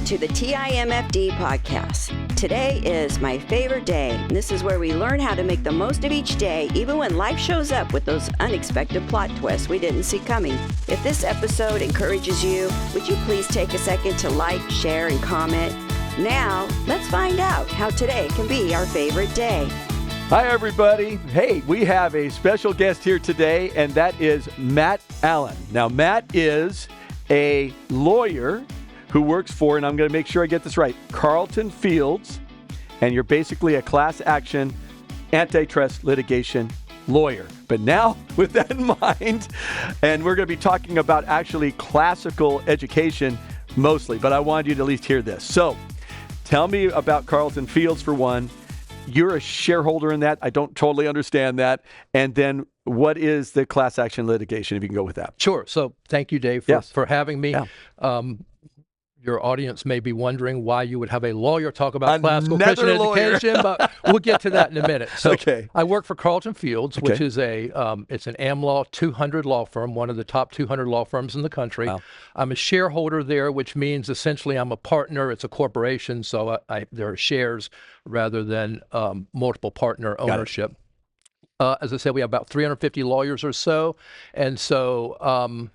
to the TIMFD podcast. Today is my favorite day, and this is where we learn how to make the most of each day, even when life shows up with those unexpected plot twists we didn't see coming. If this episode encourages you, would you please take a second to like, share, and comment? Now, let's find out how today can be our favorite day. Hi, everybody. Hey, we have a special guest here today, and that is Matt Allen. Now, Matt is a lawyer who works for, and I'm going to make sure I get this right, Carlton Fields, and you're basically a class action antitrust litigation lawyer. But now, with that in mind, and we're going to be talking about actually classical education mostly, but I wanted you to at least hear this. So, tell me about Carlton Fields for one. You're a shareholder in that. I don't totally understand that. And then what is the class action litigation, if you can go with that? Sure. So thank you, Dave, for having me. Yeah. Your audience may be wondering why you would have a lawyer talk about classical Christian education, but we'll get to that in a minute. So I work for Carlton Fields, which is it's an AmLaw 200 law firm, one of the top 200 law firms in the country. Wow. I'm a shareholder there, which means essentially I'm a partner. It's a corporation, so there are shares rather than multiple partner ownership. As I said, we have about 350 lawyers or so, and so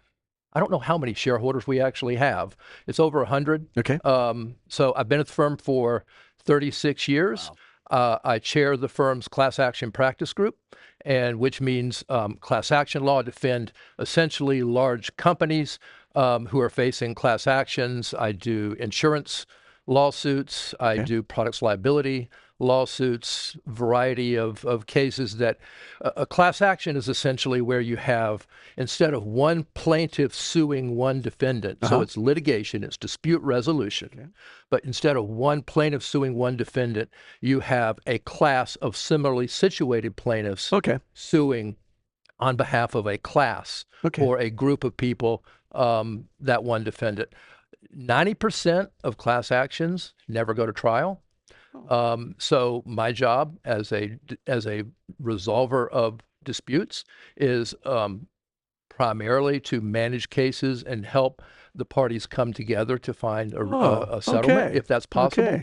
I don't know how many shareholders we actually have. It's over 100. Okay. So I've been at the firm for 36 years. Wow. I chair the firm's class action practice group, and which means class action law, defend essentially large companies who are facing class actions. I do insurance lawsuits. I do products liability lawsuits, variety of cases that a class action is essentially where you have, instead of one plaintiff suing one defendant, so it's litigation, it's dispute resolution, but instead of one plaintiff suing one defendant, you have a class of similarly situated plaintiffs suing on behalf of a class or a group of people, that one defendant. 90% of class actions never go to trial. So my job as a resolver of disputes is primarily to manage cases and help the parties come together to find a settlement, if that's possible.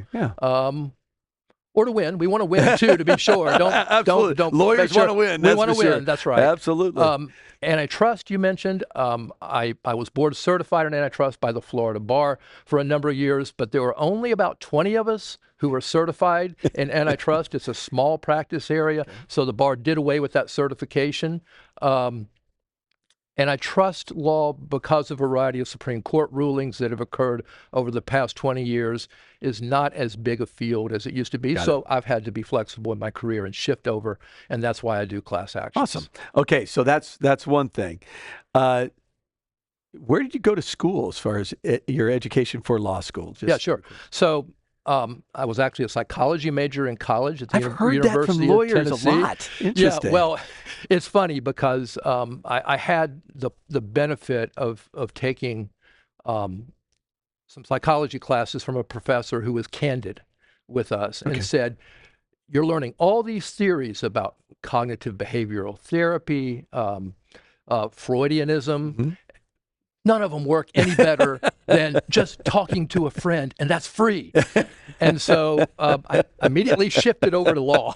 Or to win. We want to win too, to be sure. Don't Lawyers want to win. We want to win. Sure. That's right. Absolutely. Antitrust, you mentioned. I was board certified in antitrust by the Florida Bar for a number of years, but there were only about 20 of us who were certified in antitrust. It's a small practice area, so the bar did away with that certification. Antitrust law, because of a variety of Supreme Court rulings that have occurred over the past 20 years, is not as big a field as it used to be. So I've had to be flexible in my career and shift over, and that's why I do class actions. Awesome. Okay, so that's one thing. Where did you go to school as far as your education for law school? Yeah, sure. So I was actually a psychology major in college at the University that from lawyers of Tennessee. A lot. Interesting. Yeah, well, it's funny because I had the benefit of taking some psychology classes from a professor who was candid with us and said, you're learning all these theories about cognitive behavioral therapy, Freudianism. None of them work any better than just talking to a friend, and that's free. And so I immediately shifted over to law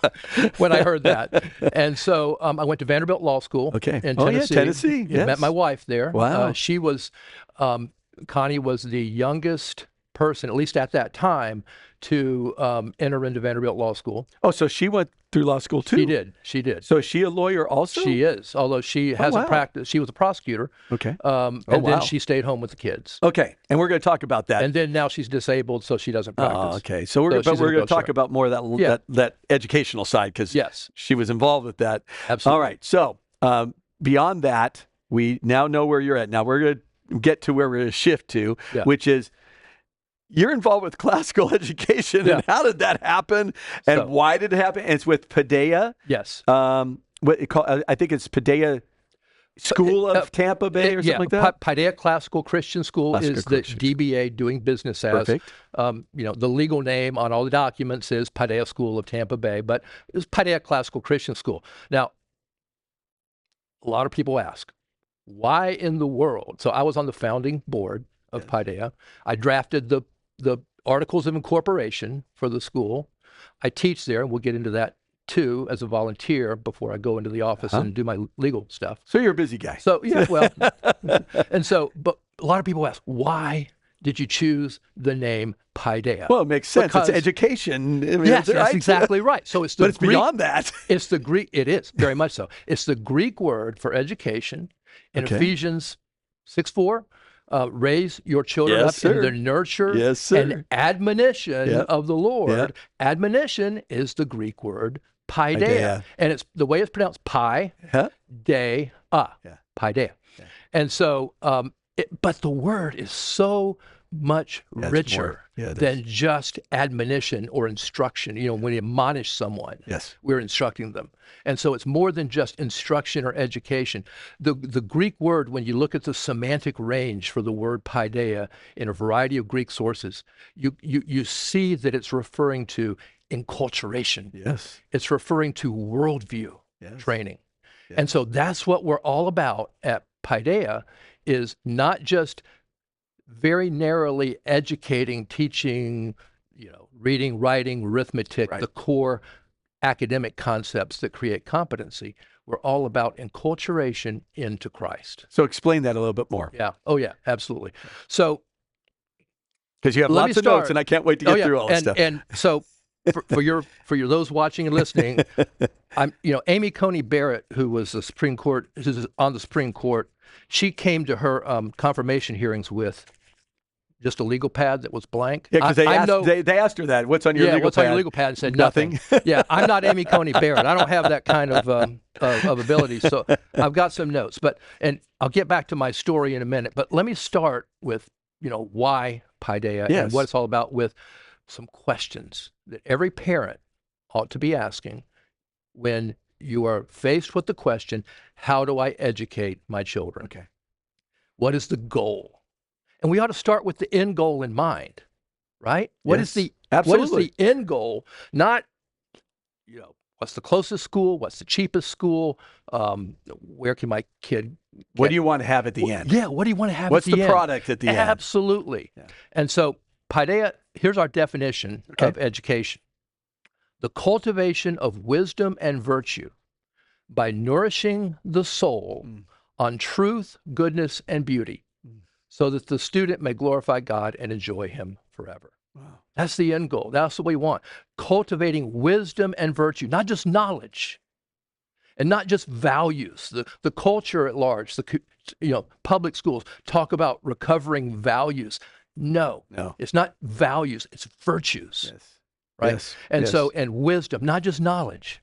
when I heard that. And so I went to Vanderbilt Law School in Tennessee. Tennessee. Yes. Met my wife there. Wow. She was, Connie was the youngest person, at least at that time, to enter into Vanderbilt Law School. Oh, so she went through law school too? She did. So is she a lawyer also? She is, although she hasn't practiced. She was a prosecutor. Then she stayed home with the kids. Okay, and we're going to talk about that. And then now she's disabled, so she doesn't practice. Okay, so we're going to talk about more of that educational side because she was involved with that. Absolutely. All right, so beyond that, we now know where you're at. Now we're going to get to where we're going to shift to, which is you're involved with classical education, and how did that happen, and why did it happen? And it's with Paideia. Yes. What it call? I think it's Paideia School of Tampa Bay or something like that. Paideia Classical Christian School is the DBA doing business as. Perfect. The legal name on all the documents is Paideia School of Tampa Bay, but it's Paideia Classical Christian School. Now, a lot of people ask, why in the world? So I was on the founding board of Paideia. I drafted the the articles of incorporation for the school. I teach there, and we'll get into that too as a volunteer before I go into the office and do my legal stuff. So you're a busy guy. So, yeah, well, and so, but a lot of people ask, why did you choose the name Paideia? Well, it makes sense. It's education. I mean, yes, that's exactly right. So it's the but it's beyond that. It's the Greek. It is very much so. It's the Greek word for education in Ephesians 6:4. Raise your children up in the nurture and admonition of the Lord. Yep. Admonition is the Greek word Paideia. And it's the way it's pronounced Paideia. Paideia. Yeah. And so, but the word is so much richer than just admonition or instruction. You know, when you admonish someone, we're instructing them. And so it's more than just instruction or education. The Greek word, when you look at the semantic range for the word Paideia in a variety of Greek sources, you see that it's referring to enculturation. Yes. It's referring to worldview training. Yes. And so that's what we're all about at Paideia, is not just very narrowly educating, teaching, you know, reading, writing, arithmetic, the core academic concepts that create competency. We're all about enculturation into Christ. So explain that a little bit more. Yeah. Oh, yeah, absolutely. So, because you have lots of notes, and I can't wait to get through all this stuff. And so, for your those watching and listening, Amy Coney Barrett, who was who's on the Supreme Court, she came to her confirmation hearings with just a legal pad that was blank. Yeah, because they asked her that. What's on your legal pad? What's on your legal pad? And said nothing. Yeah, I'm not Amy Coney Barrett. I don't have that kind of ability. So I've got some notes, and I'll get back to my story in a minute. But let me start with why Paideia and what it's all about, with some questions that every parent ought to be asking when you are faced with the question, how do I educate my children? Okay. What is the goal? And we ought to start with the end goal in mind, right? What is the end goal? Not, what's the closest school? What's the cheapest school? Where can my kid get? What do you want to have at the end? Yeah, what do you want to have What's at the end? What's the product at the end? Absolutely. Yeah. And so Paideia, here's our definition of education. The cultivation of wisdom and virtue by nourishing the soul on truth, goodness, and beauty, so that the student may glorify God and enjoy him forever. Wow. That's the end goal. That's what we want. Cultivating wisdom and virtue, not just knowledge and not just values. The culture at large, public schools talk about recovering values. No, it's not values, it's virtues. Yes. Right? Yes. And so, and wisdom, not just knowledge,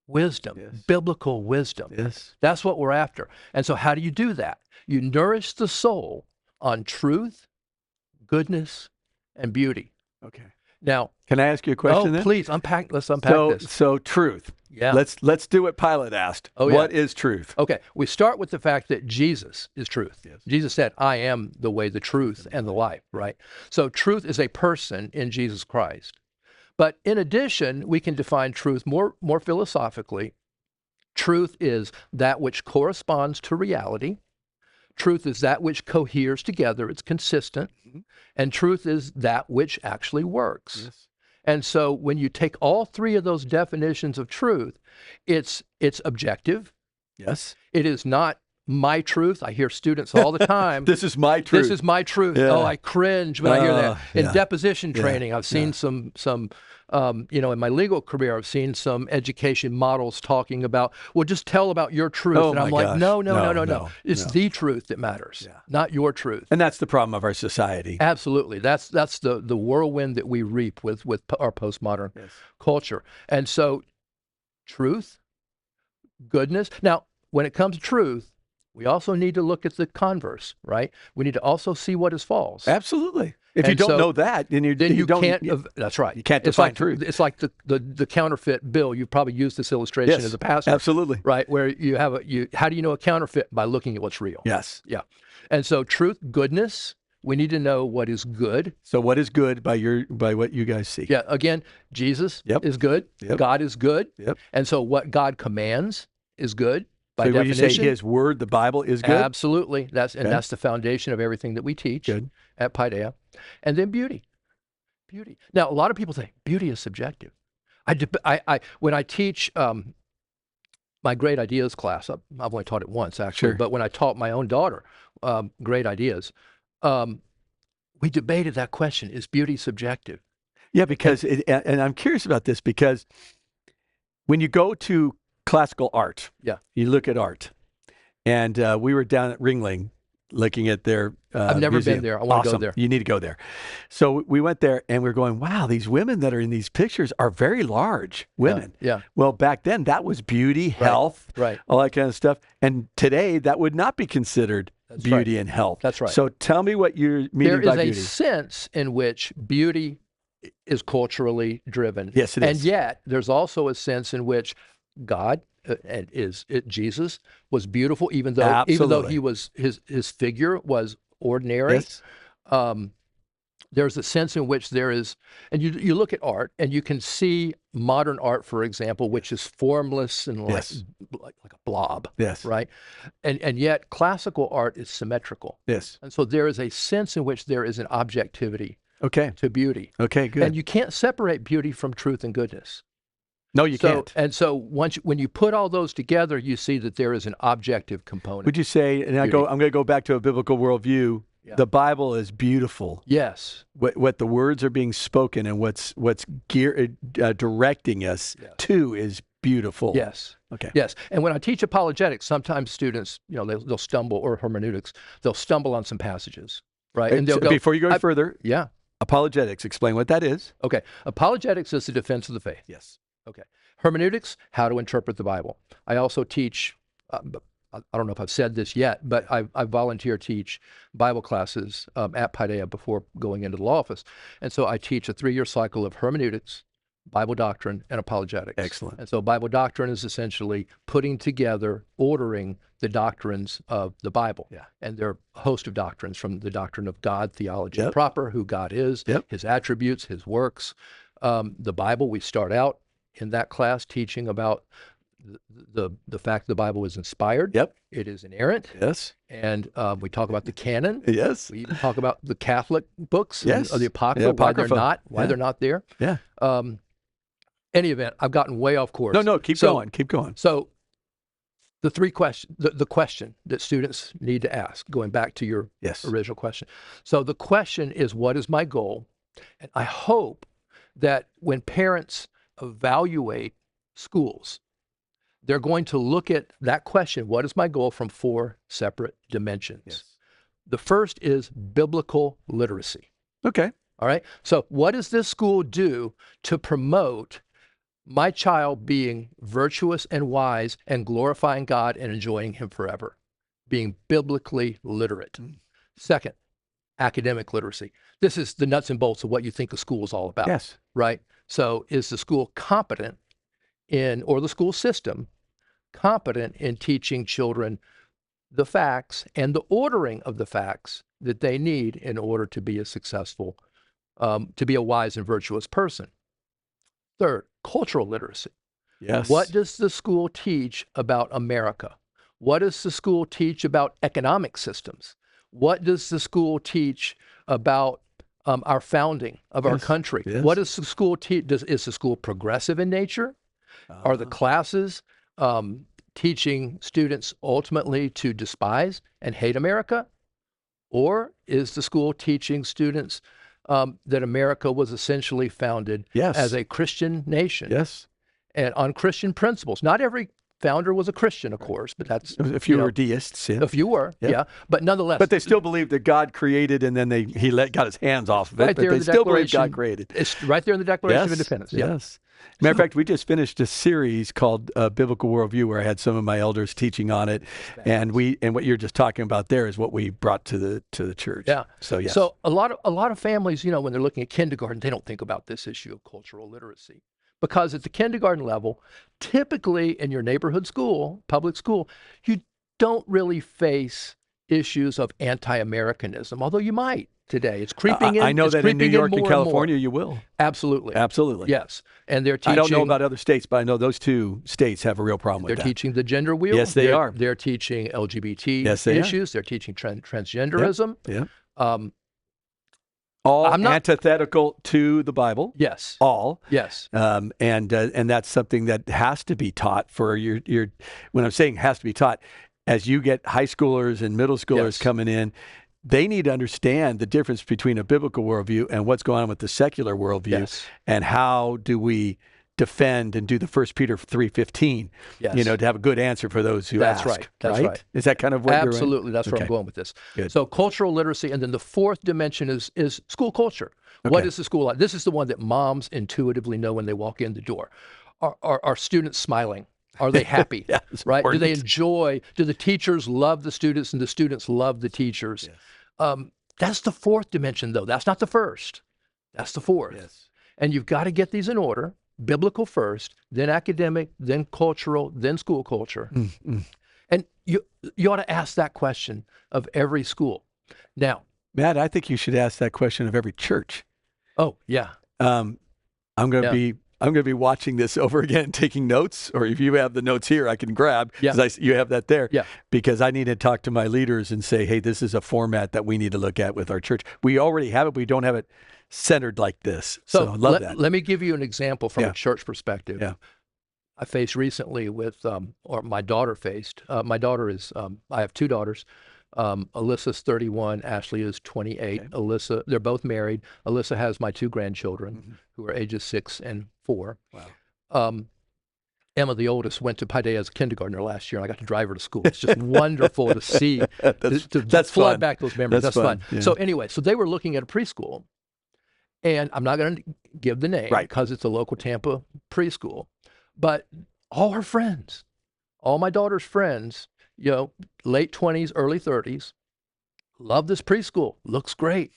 wisdom, biblical wisdom. Yes. That's what we're after. And so how do you do that? You nourish the soul on truth, goodness, and beauty. Okay. Now, can I ask you a question then? Please, let's unpack this. So truth. Yeah. Let's do what Pilate asked. What is truth? Okay. We start with the fact that Jesus is truth. Yes. Jesus said, I am the way, the truth, and the life, right? So truth is a person in Jesus Christ. But in addition, we can define truth more philosophically. Truth is that which corresponds to reality. Truth is that which coheres together. It's consistent. Mm-hmm. And truth is that which actually works. Yes. And so when you take all three of those definitions of truth, it's objective. Yes. It is not my truth. I hear students all the time. This is my truth. This is my truth. Yeah. Oh, I cringe when I hear that. In deposition training, I've seen some in my legal career, I've seen some education models talking about, well, just tell about your truth. And I'm like, no. It's the truth that matters, not your truth. And that's the problem of our society. Absolutely. That's the whirlwind that we reap with our postmodern culture. And so truth, goodness. Now, when it comes to truth, we also need to look at the converse, right? We need to also see what is false. Absolutely. If you don't know that, then you can't. That's right. You can't define truth. It's like the counterfeit bill. You've probably used this illustration as a pastor. Absolutely. Right, where you have how do you know a counterfeit? By looking at what's real. Yes. Yeah. And so truth, goodness. We need to know what is good. So what is good by what you guys see? Yeah. Again, Jesus is good. Yep. God is good. Yep. And so what God commands is good. By definition, when you say His Word, the Bible is good? Absolutely. That's the foundation of everything that we teach at Paideia. And then beauty. Beauty. Now, a lot of people say beauty is subjective. When I teach my Great Ideas class, I've only taught it once actually, but when I taught my own daughter Great Ideas, we debated that question: is beauty subjective? Yeah, because and I'm curious about this because when you go to classical art, you look at art, and we were down at Ringling looking at their I've never museum. been there. I want to go there. You need to go there. So we went there and we're going, wow, these women that are in these pictures are very large women. Yeah. Well, back then that was beauty, health, all that kind of stuff. And today that would not be considered beauty and health. That's right. So tell me what you're meaning by beauty. There is a sense in which beauty is culturally driven. Yes, it is. And yet there's also a sense in which God Jesus was beautiful, even though he was his figure was ordinary. Yes. There's a sense in which there is, and you look at art and you can see modern art, for example, which is formless and like a blob. Yes. Right. And yet classical art is symmetrical. Yes. And so there is a sense in which there is an objectivity to beauty. Okay, good. And you can't separate beauty from truth and goodness. No, you can't. And so when you put all those together, you see that there is an objective component. Would you say, and I'm going to go back to a biblical worldview, the Bible is beautiful. Yes. What the words are being spoken and what's directing us to is beautiful. Yes. Okay. Yes. And when I teach apologetics, sometimes students, they'll stumble, or hermeneutics, they'll stumble on some passages, right? And they'll go, before you go further, yeah. Apologetics, explain what that is. Okay. Apologetics is the defense of the faith. Yes. Okay. Hermeneutics, how to interpret the Bible. I also teach, I don't know if I've said this yet, but I volunteer teach Bible classes at Paideia before going into the law office. And so I teach a 3-year cycle of hermeneutics, Bible doctrine, and apologetics. Excellent. And so Bible doctrine is essentially putting together, ordering the doctrines of the Bible. Yeah. And there are a host of doctrines, from the doctrine of God, theology proper, who God is, his attributes, his works. The Bible, we start out in that class teaching about the fact the Bible is inspired. Yep. It is inerrant. Yes. And we talk about the canon. Yes. We even talk about the Catholic books. Yes. And the Apocrypha, why they're not there. Yeah. Any event, I've gotten way off course. No, keep going. So the question that students need to ask, going back to your original question. So the question is, what is my goal? And I hope that when parents evaluate schools, they're going to look at that question, what is my goal, from 4 separate dimensions. Yes. The first is biblical literacy. Okay. All right. So what does this school do to promote my child being virtuous and wise and glorifying God and enjoying him forever? Being biblically literate. Second, academic literacy. This is the nuts and bolts of what you think a school is all about. Yes. Right? So is the school competent or the school system competent in teaching children the facts and the ordering of the facts that they need in order to be a successful, to be a wise and virtuous person? Third, cultural literacy. Yes. What does the school teach about America? What does the school teach about economic systems? What does the school teach about our founding of our country? Yes. What does the school teach? Is the school progressive in nature? Are the classes teaching students ultimately to despise and hate America? Or is the school teaching students that America was essentially founded as a Christian nation? Yes. And on Christian principles? Not every founder was a Christian, of course, but that's... A few were deists. Yeah. A few were, but nonetheless... But they still believed that God created, and then he got his hands off of it, but they still believe God created. It's right there in the Declaration of Independence. Yes. Matter of fact, we just finished a series called Biblical Worldview, where I had some of my elders teaching on it, and what you're just talking about there is what we brought to the church. Yeah. So yes. So a lot of families, when they're looking at kindergarten, they don't think about this issue of cultural literacy, because at the kindergarten level, typically in your neighborhood school, public school, you don't really face issues of anti-Americanism, although you might today. It's creeping in. I know that in New York and California and you will. Absolutely. Yes. And they're teaching... I don't know about other states, but I know those 2 states have a real problem with that. They're teaching the gender wheel. Yes, they are. They're teaching LGBT issues. They're teaching transgenderism. Yeah. All antithetical to the Bible. Yes. All. Yes. And that's something that has to be taught for your. When I'm saying has to be taught, as you get high schoolers and middle schoolers coming in, they need to understand the difference between a biblical worldview and what's going on with the secular worldview, and how do we defend and do the 1 Peter 3:15, to have a good answer for those who ask. That's right. Is that kind of what you're in? Absolutely. That's where I'm going with this. Good. So cultural literacy, and then the fourth dimension is school culture. Okay. What is the school like? This is the one that moms intuitively know when they walk in the door. Are students smiling? Are they happy? Right? Important. Do they enjoy? Do the teachers love the students and the students love the teachers? Yes. That's the fourth dimension, though. That's not the first. That's the fourth. Yes. And you've got to get these in order. Biblical first, then academic, then cultural, then school culture. Mm-hmm. And you ought to ask that question of every school. Now, Matt, I think you should ask that question of every church. Oh, yeah. I'm going to be watching this over again, taking notes, or if you have the notes here, I can grab, because you have that there. Yeah. Because I need to talk to my leaders and say, hey, this is a format that we need to look at with our church. We already have it, but we don't have it centered like this. So I love that. Let me give you an example from a church perspective. Yeah. I faced recently with, or my daughter faced. My daughter is, I have two daughters. Alyssa's 31, Ashley is 28. Okay. Alyssa, they're both married. Alyssa has my two grandchildren who are ages 6 and 4. Wow. Emma, the oldest, went to Paideia as a kindergartner last year, and I got to drive her to school. It's just wonderful to see, to fly back those memories. That's fun. Yeah. So anyway, so they were looking at a preschool, and I'm not going to give the name because it's a local Tampa preschool, but all her friends, all my daughter's friends, late 20s, early 30s, love this preschool, looks great.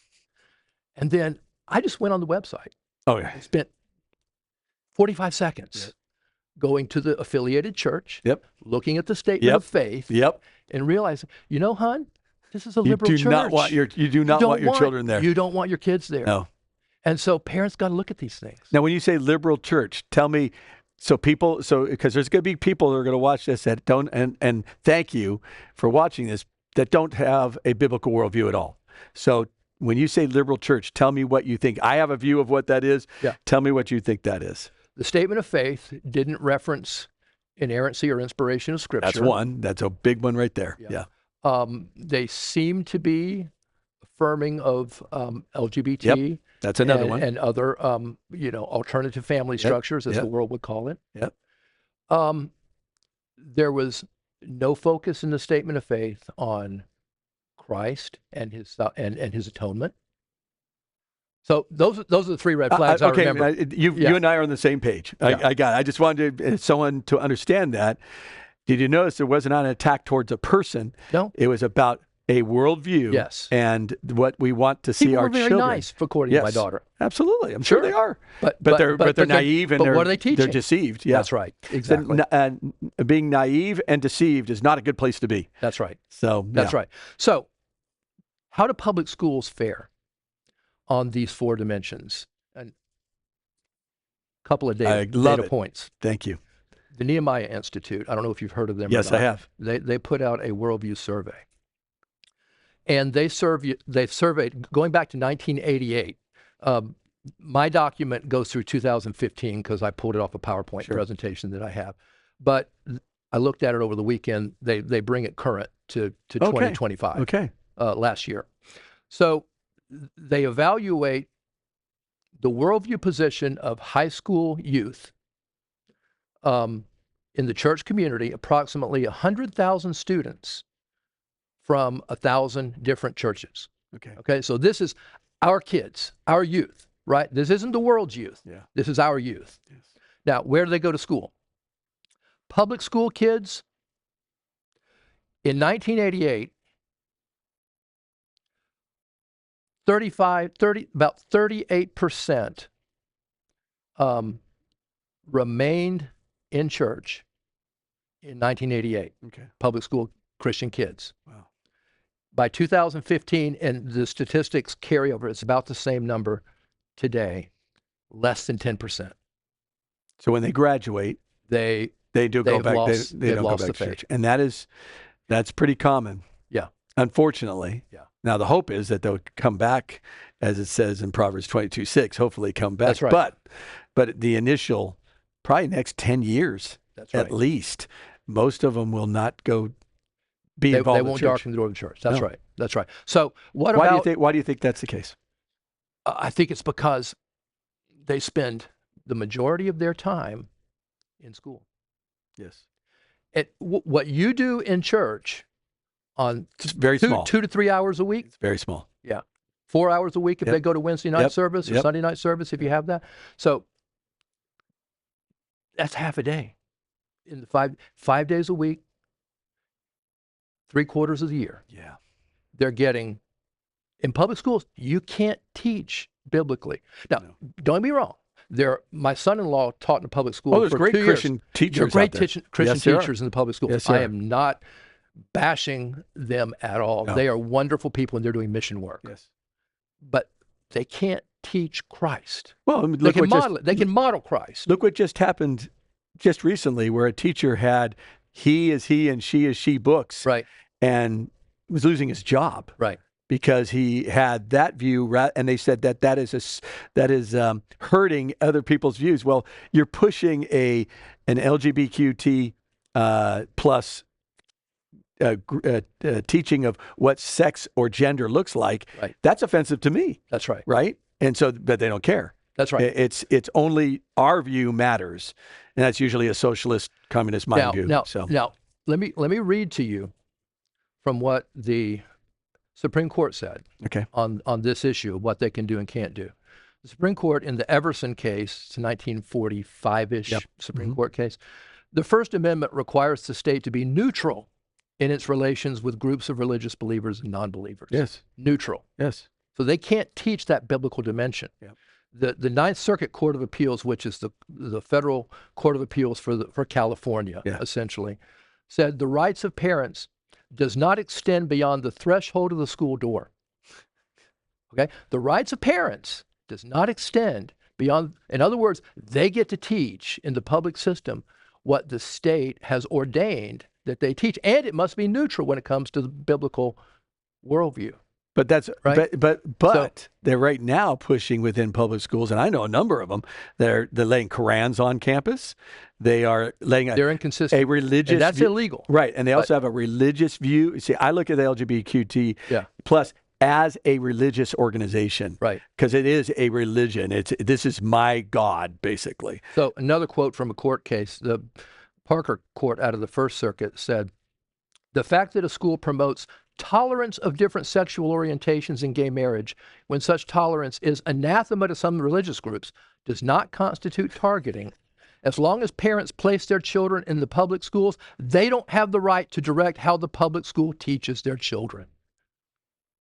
And then I just went on the website. Oh, yeah. I spent 45 seconds going to the affiliated church, looking at the statement of faith, and realizing, hon, this is a liberal church. You do not want your children there. You don't want your kids there. No. And so parents got to look at these things. Now, when you say liberal church, tell me, because there's going to be people that are going to watch this that don't, and thank you for watching this, that don't have a biblical worldview at all. So when you say liberal church, tell me what you think. I have a view of what that is. Yeah. Tell me what you think that is. The statement of faith didn't reference inerrancy or inspiration of Scripture. That's one. That's a big one right there. Yeah. They seem to be affirming of LGBT. Yep. That's another one. And other, alternative family structures, as the world would call it. Yep. There was no focus in the statement of faith on Christ and his atonement. So those are the three red flags I remember. You and I are on the same page. I just wanted someone to understand that. Did you notice there wasn't an attack towards a person? No. It was about a worldview and what we want to see our children. People are very nice, according to my daughter. Absolutely. I'm sure they are. But they're naive and what are they teaching? They're deceived. Yeah. That's right. Exactly. And being naive and deceived is not a good place to be. That's right. So that's right. So how do public schools fare on these four dimensions? And a couple of data points. Thank you. The Nehemiah Institute, I don't know if you've heard of them. Yes, I have. They put out a worldview survey. And they surveyed, going back to 1988, my document goes through 2015 because I pulled it off a PowerPoint presentation that I have. But I looked at it over the weekend. They bring it current to 2025, last year. So they evaluate the worldview position of high school youth in the church community, approximately 100,000 students from 1,000 different churches. Okay. So this is our kids, our youth, right? This isn't the world's youth. Yeah. This is our youth. Yes. Now, where do they go to school? Public school kids in 1988, about 38% remained in church in 1988. Public school Christian kids. Wow. By 2015, and the statistics carry over, it's about the same number today, less than 10%. So when they graduate, they do go back. They don't go back to church, and that's pretty common. Yeah, unfortunately. Yeah, Now, the hope is that they'll come back, as it says in Proverbs 22:6, hopefully come back. That's right. But the initial, probably next 10 years, That's right. at least, most of them will not go be involved in the church. They won't darken the door of the church. That's right. That's right. So why do you think that's the case? I think it's because they spend the majority of their time in school. Yes. What you do in church on it's very small. 2 to 3 hours a week. It's very small. Yeah. 4 hours a week if they go to Wednesday night service or Sunday night service if you have that. So that's half a day. In the 5 days a week, 3/4 of the year. Yeah. They're getting, in public schools, you can't teach biblically. Now, don't get me wrong. My son-in-law taught in a public school for 2 years. There's great Christian teachers There are great out there. Christian teachers in the public schools. Yes, I am not bashing them at all. No. They are wonderful people and they're doing mission work. Yes. But they can't teach Christ. Well, they can model it. They can model Christ. Look what just happened just recently where a teacher had he is he and she is she books. Right. And was losing his job. Right. Because he had that view, and they said that is hurting other people's views. Well, you're pushing an LGBTQ plus teaching of what sex or gender looks like. Right. That's offensive to me. That's right. Right. And so, but they don't care. That's right. It's only our view matters, and that's usually a socialist, communist mind view. Now, let me read to you from what the Supreme Court said on this issue of what they can do and can't do. The Supreme Court in the Everson case, it's a 1945-ish Supreme Court case, the First Amendment requires the state to be neutral in its relations with groups of religious believers and non-believers. Yes. Neutral. Yes. So they can't teach that biblical dimension. Yep. The Ninth Circuit Court of Appeals, which is the federal court of appeals for California, essentially, said the rights of parents does not extend beyond the threshold of the school door. Okay? The rights of parents does not extend beyond, in other words, they get to teach in the public system what the state has ordained that they teach, and it must be neutral when it comes to the biblical worldview. But that's right. But so, they're right now pushing within public schools, and I know a number of them. They're laying Korans on campus. They are laying they're inconsistent. A religious and that's view, illegal. Right, and they also have a religious view. See, I look at the LGBTQ plus as a religious organization, right? Because it is a religion. This is my God, basically. So another quote from a court case: the Parker Court out of the First Circuit said, "The fact that a school promotes tolerance of different sexual orientations in gay marriage, when such tolerance is anathema to some religious groups, does not constitute targeting. As long as parents place their children in the public schools, they don't have the right to direct how the public school teaches their children."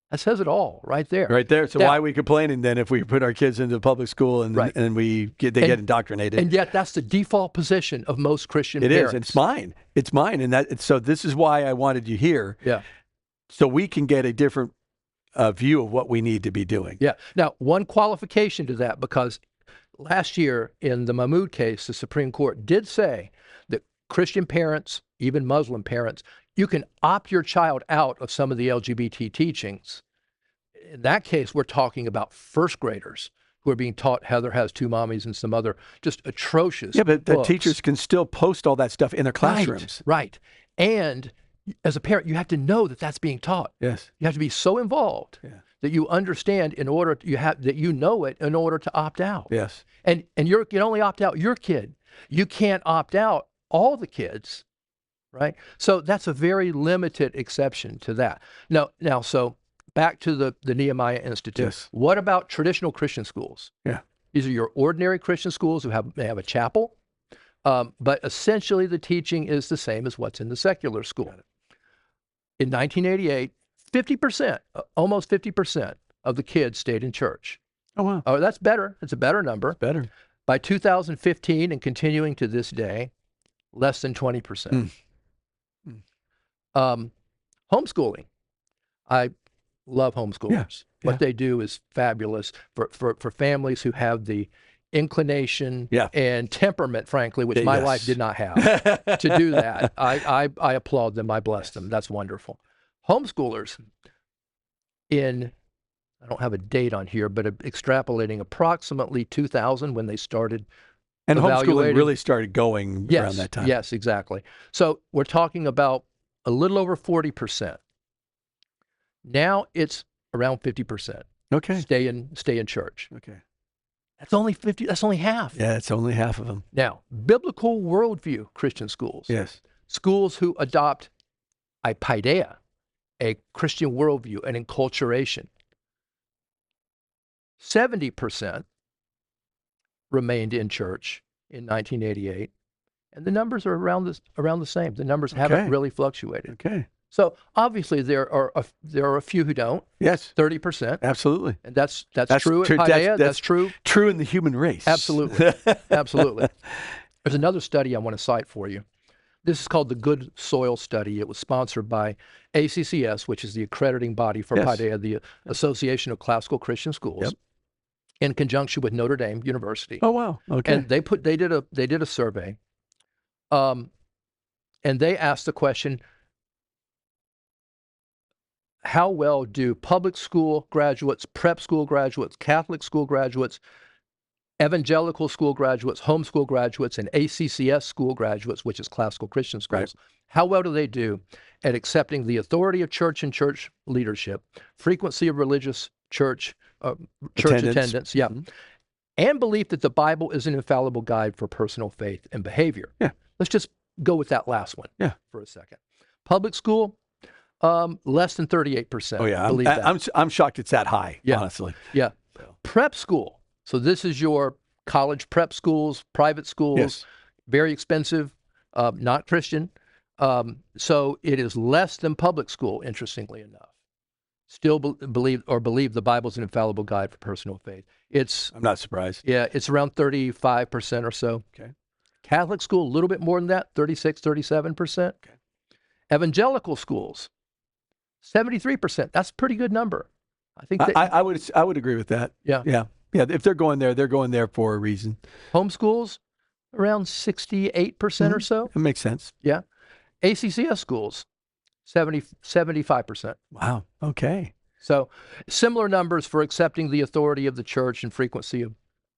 That says it all right there. Right there. So why are we complaining then if we put our kids into the public school and they get indoctrinated? And yet that's the default position of most Christian parents. It is. It's mine. It's mine. And so this is why I wanted you here. Yeah. So we can get a different view of what we need to be doing. Yeah. Now, one qualification to that, because last year in the Mahmoud case, the Supreme Court did say that Christian parents, even Muslim parents, you can opt your child out of some of the LGBT teachings. In that case, we're talking about first graders who are being taught Heather has two mommies and some other just atrocious but the books. teachers can still post all that stuff in their classrooms. Right. And as a parent, you have to know that that's being taught. Yes. You have to be so involved that you understand that you know it in order to opt out. Yes. And you can only opt out your kid. You can't opt out all the kids, right? So that's a very limited exception to that. Now, so back to the Nehemiah Institute. Yes. What about traditional Christian schools? Yeah. These are your ordinary Christian schools who have a chapel, but essentially the teaching is the same as what's in the secular school. In 1988, 50%, almost 50% of the kids stayed in church. Oh, wow. Oh, that's better. It's a better number. It's better. By 2015 and continuing to this day, less than 20%. Homeschooling. I love homeschoolers. What they do is fabulous for families who have the inclination and temperament, frankly, which my wife did not have, to do that. I applaud them. I bless them. That's wonderful. Homeschoolers, I don't have a date on here, but extrapolating approximately 2000 when they started and homeschooling really started going around that time. Yes, exactly. So we're talking about a little over 40%. Now it's around 50%. Okay. Stay in church. Okay. That's only 50. That's only half. Yeah, it's only half of them. Now, biblical worldview Christian schools. Yes. Schools who adopt a Paideia, a Christian worldview, an enculturation. 70% remained in church in 1988, and the numbers are around the same. The numbers haven't really fluctuated. Okay. So obviously there are a few who don't. Yes. 30%. Absolutely. And that's true at Paideia. That's true. True in the human race. Absolutely. Absolutely. There's another study I want to cite for you. This is called the Good Soil Study. It was sponsored by ACCS, which is the accrediting body for Paideia, the Association of Classical Christian Schools, in conjunction with Notre Dame University. Oh wow! Okay. And they did a survey, and they asked the question: how well do public school graduates, prep school graduates, Catholic school graduates, evangelical school graduates, homeschool graduates, and ACCS school graduates, which is classical Christian schools, how well do they do at accepting the authority of church and church leadership, frequency of religious church attendance, and belief that the Bible is an infallible guide for personal faith and behavior? Yeah. Let's just go with that last one for a second. Public school, less than 38%. Oh yeah, believe that. I'm shocked it's that high, honestly. Yeah. So. Prep school. So this is your college prep schools, private schools, very expensive, not Christian. So it is less than public school, interestingly enough. Still believe the Bible's an infallible guide for personal faith. I'm not surprised. Yeah, it's around 35% or so. Okay. Catholic school, a little bit more than that, 36, 37%. Okay. Evangelical schools, 73%. That's a pretty good number. I think I would agree with that. Yeah. If they're going there for a reason. Homeschools, around 68% or so. That makes sense. Yeah. ACCS schools, 75%. Wow. Okay. So similar numbers for accepting the authority of the church and frequency of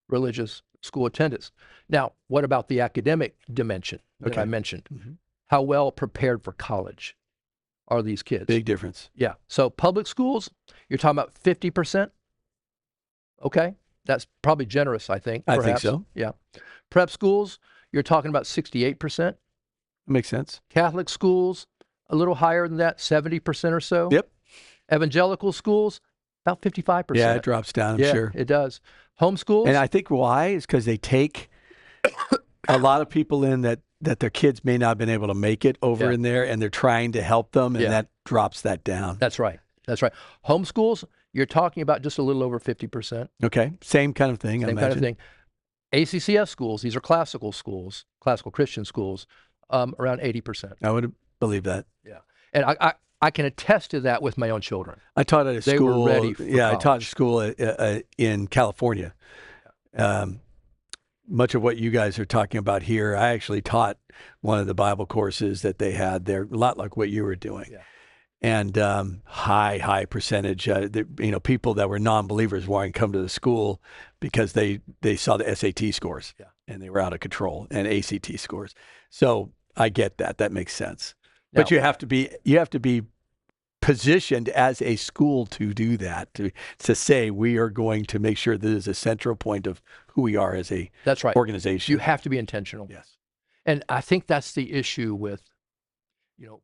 religious school attendance. Now, what about the academic dimension that I mentioned? Mm-hmm. How well prepared for college are these kids? Big difference. Yeah. So public schools, you're talking about 50%. Okay. That's probably generous, I think. Perhaps. I think so. Yeah. Prep schools, you're talking about 68%. Makes sense. Catholic schools, a little higher than that, 70% or so. Yep. Evangelical schools, about 55%. Yeah, it drops down, I'm sure. It does. Homeschools. And I think why is because they take a lot of people in that their kids may not have been able to make it over in there, and they're trying to help them, and that drops that down. That's right. Homeschools, you're talking about just a little over 50%. Okay. Same kind of thing, I imagine. Same kind of thing. ACCS schools, these are classical schools, classical Christian schools, around 80%. I would believe that. Yeah. And I can attest to that with my own children. I taught at a school. They were ready for college. I taught at school in California. Much of what you guys are talking about here, I actually taught one of the Bible courses that they had there, a lot like what you were doing. Yeah. And high percentage, people that were non-believers wanting to come to the school because they saw the SAT scores and they were out of control, and ACT scores. So I get that. That makes sense. Now, but you have to be positioned as a school to do that, to say we are going to make sure this is a central point of who we are as a organization. You have to be intentional. Yes. And I think that's the issue with,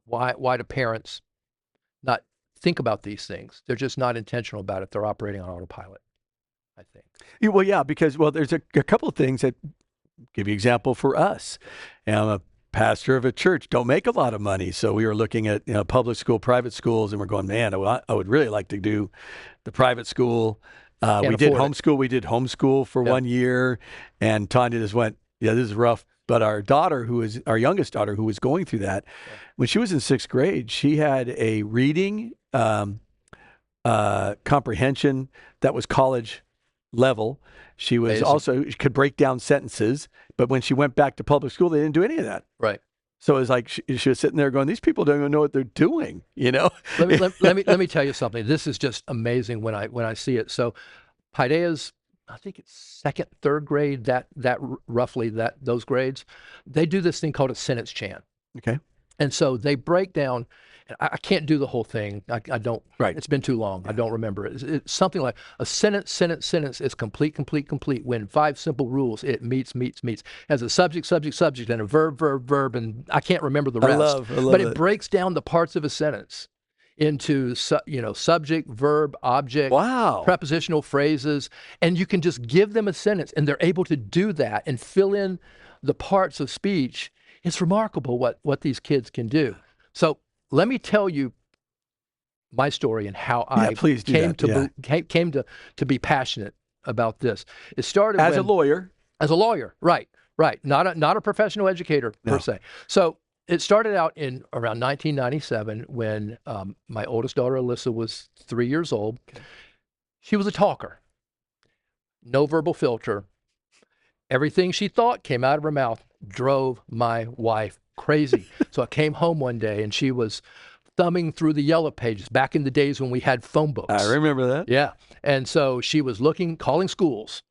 why do parents not think about these things? They're just not intentional about it. They're operating on autopilot, I think. Well, yeah, because there's a couple of things that give you example for us. And I'm a pastor of a church, don't make a lot of money. So we were looking at public school, private schools, and we're going, man, I would really like to do the private school. We did homeschool. We did homeschool for 1 year, and Tanya just went, this is rough. But our youngest daughter, who was going through that, when she was in 6th grade, she had a reading comprehension that was college level. She was she could break down sentences, but when she went back to public school, they didn't do any of that. Right. So it's like she was sitting there going, "These people don't even know what they're doing," you know. let me tell you something. This is just amazing when I see it. So, Paideia's, I think it's second, third grade. Roughly those grades, they do this thing called a sentence chant. Okay. And so they break down. I can't do the whole thing. I don't. Right. It's been too long. I don't remember it. It's something like a sentence is complete. When 5 simple rules, it meets. Has a subject, and a verb, and I can't remember the rest. I love but it that. breaks down the parts of a sentence into subject, verb, object, prepositional phrases, and you can just give them a sentence, and they're able to do that and fill in the parts of speech. It's remarkable what these kids can do. So let me tell you my story and how I came to be passionate about this. It started as a lawyer. As a lawyer, right. Not a professional educator per se. So it started out in around 1997 when my oldest daughter Alyssa was 3 years old. She was a talker, no verbal filter. Everything she thought came out of her mouth, drove my wife crazy. So I came home one day and she was thumbing through the yellow pages back in the days when we had phone books. I remember that. Yeah. And so she was calling schools.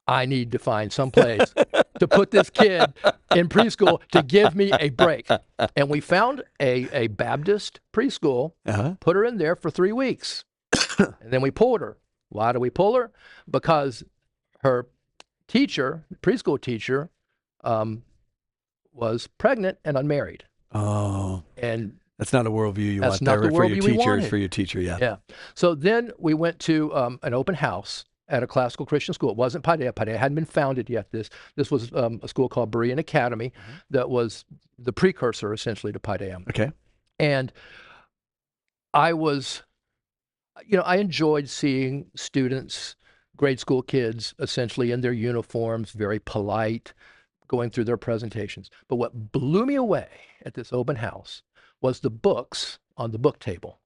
I need to find some place to put this kid in preschool to give me a break. And we found a Baptist preschool, put her in there for 3 weeks. And then we pulled her. Why do we pull her? Because her teacher, preschool teacher, was pregnant and unmarried. Oh. And that's not a worldview you want there for your teachers, for your teacher, Yeah. So then we went to an open house at a classical Christian school. It wasn't Paideia. Paideia hadn't been founded yet. This was a school called Berean Academy that was the precursor, essentially, to Paideia. Okay. And I was, I enjoyed seeing students, grade school kids, essentially in their uniforms, very polite, going through their presentations. But what blew me away at this open house was the books on the book table.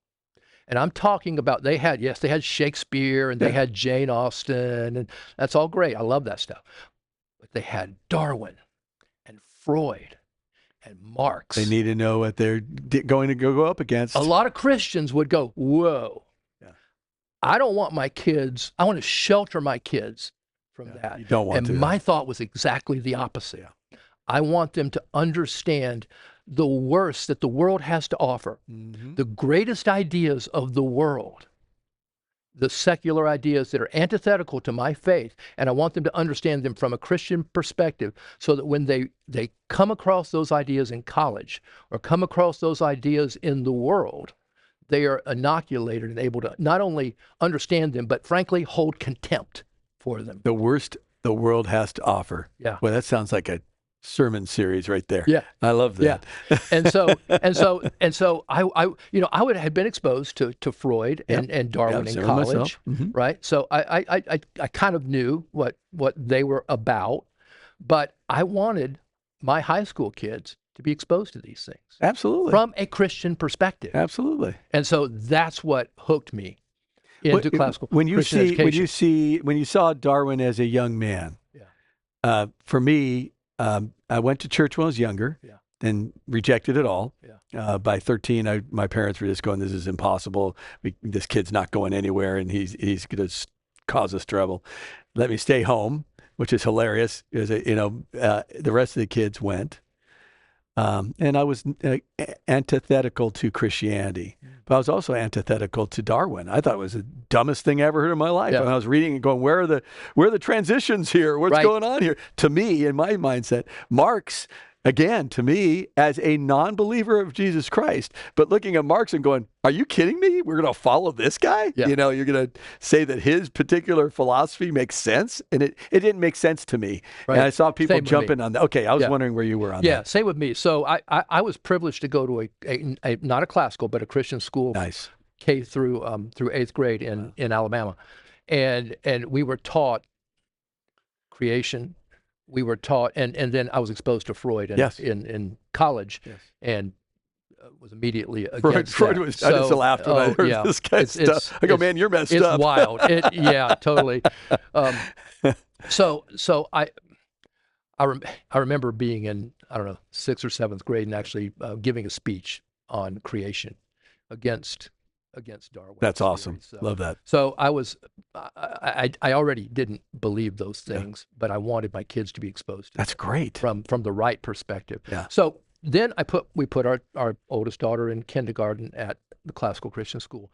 And I'm talking about, they had Shakespeare and they had Jane Austen, and that's all great. I love that stuff. But they had Darwin and Freud and Marx. They need to know what they're going to go up against. A lot of Christians would go, whoa. Yeah. I don't want my kids, I want to shelter my kids from that. You don't want to. And my thought was exactly the opposite. Yeah. I want them to understand the worst that the world has to offer, the greatest ideas of the world, the secular ideas that are antithetical to my faith, and I want them to understand them from a Christian perspective so that when they come across those ideas in college or come across those ideas in the world, they are inoculated and able to not only understand them, but frankly, hold contempt for them. The worst the world has to offer. Yeah. Well, that sounds like a sermon series right there. Yeah. I love that. Yeah. And so I would have been exposed to Freud and Darwin in college. Right. So I kind of knew what they were about, but I wanted my high school kids to be exposed to these things. Absolutely. From a Christian perspective. Absolutely. And so that's what hooked me into classical Christian education. When you saw Darwin as a young man, for me, I went to church when I was younger and rejected it all. Yeah. By 13, my parents were just going, "This is impossible. This kid's not going anywhere, and he's going to cause us trouble. Let me stay home," which is hilarious. The rest of the kids went. And I was antithetical to Christianity, but I was also antithetical to Darwin. I thought it was the dumbest thing I ever heard in my life. And I was reading and going, where are the transitions here? What's going on here? To me, in my mindset, Marx, again, to me, as a non-believer of Jesus Christ, but looking at Marx and going, are you kidding me? We're going to follow this guy? Yeah. You're going to say that his particular philosophy makes sense? And it didn't make sense to me. Right. And I saw people jumping on that. Okay, I was wondering where you were on that. Yeah, same with me. So I was privileged to go to a not a classical, but a Christian school. Nice. K through 8th grade in Alabama. And we were taught creation. We were taught, and then I was exposed to Freud in college, and was immediately against Freud was. I just laughed when I heard this guy's stuff. I go, man, you're messed up. It's wild. Yeah, totally. So I remember being in, I don't know, 6th or 7th grade and actually giving a speech on creation against Darwin. That's awesome. So, love that. So I already didn't believe those things, but I wanted my kids to be exposed to That's great. From the right perspective. Yeah. So then we put our oldest daughter in kindergarten at the classical Christian school,